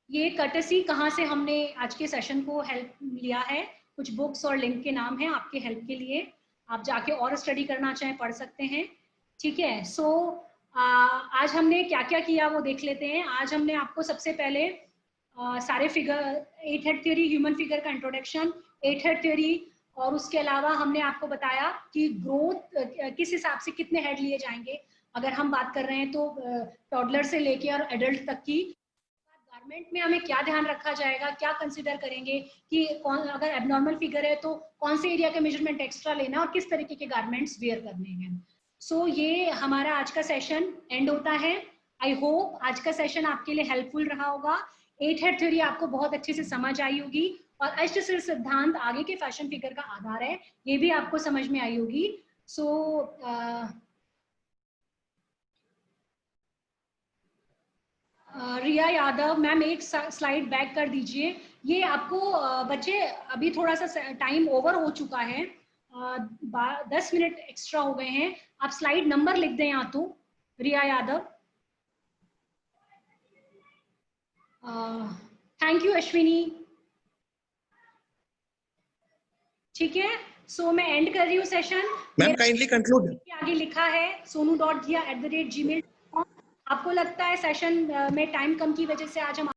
[SPEAKER 1] ये कर्टेसी कहाँ से हमने आज के सेशन को हेल्प लिया है, कुछ बुक्स और लिंक के नाम हैं आपके हेल्प के लिए, आप जाके और स्टडी करना चाहें पढ़ सकते हैं। ठीक है, सो आज हमने क्या क्या किया वो देख लेते हैं। आज हमने आपको सबसे पहले सारे figure 8 head theory, human figure का इंट्रोडक्शन, 8 हेड थ्योरी, और उसके अलावा हमने आपको बताया कि ग्रोथ किस हिसाब से कितने हेड लिए जाएंगे। अगर हम बात कर रहे हैं तो टॉडलर से लेके और एडल्ट तक की गारमेंट में हमें क्या ध्यान रखा जाएगा, क्या कंसीडर करेंगे कि कौन अगर एबनॉर्मल फिगर है तो कौन से एरिया के मेजरमेंट एक्स्ट्रा लेना और किस तरीके के गारमेंट्स वेयर करने हैं। सो ये हमारा आज का सेशन एंड होता है। आई होप आज का सेशन आपके लिए हेल्पफुल रहा होगा। 8 हेड थ्योरी आपको बहुत अच्छे से समझ आई होगी और अष्टसिर सिद्धांत आगे के फैशन फिगर का आधार है, ये भी आपको समझ में आई होगी। सो रिया यादव मैम एक स्लाइड बैक कर दीजिए। ये आपको बच्चे अभी थोड़ा सा टाइम ओवर हो चुका है, 10 मिनट एक्स्ट्रा हो गए हैं। आप स्लाइड नंबर लिख दें यहाँ तो, रिया यादव। Thank you Ashwini. ठीक है, सो मैं एंड कर रही हूँ सेशन।
[SPEAKER 2] Ma'am kindly conclude.
[SPEAKER 1] आगे लिखा है sonu.ghia@gmail.com। आपको लगता है सेशन में टाइम कम की वजह से आज हम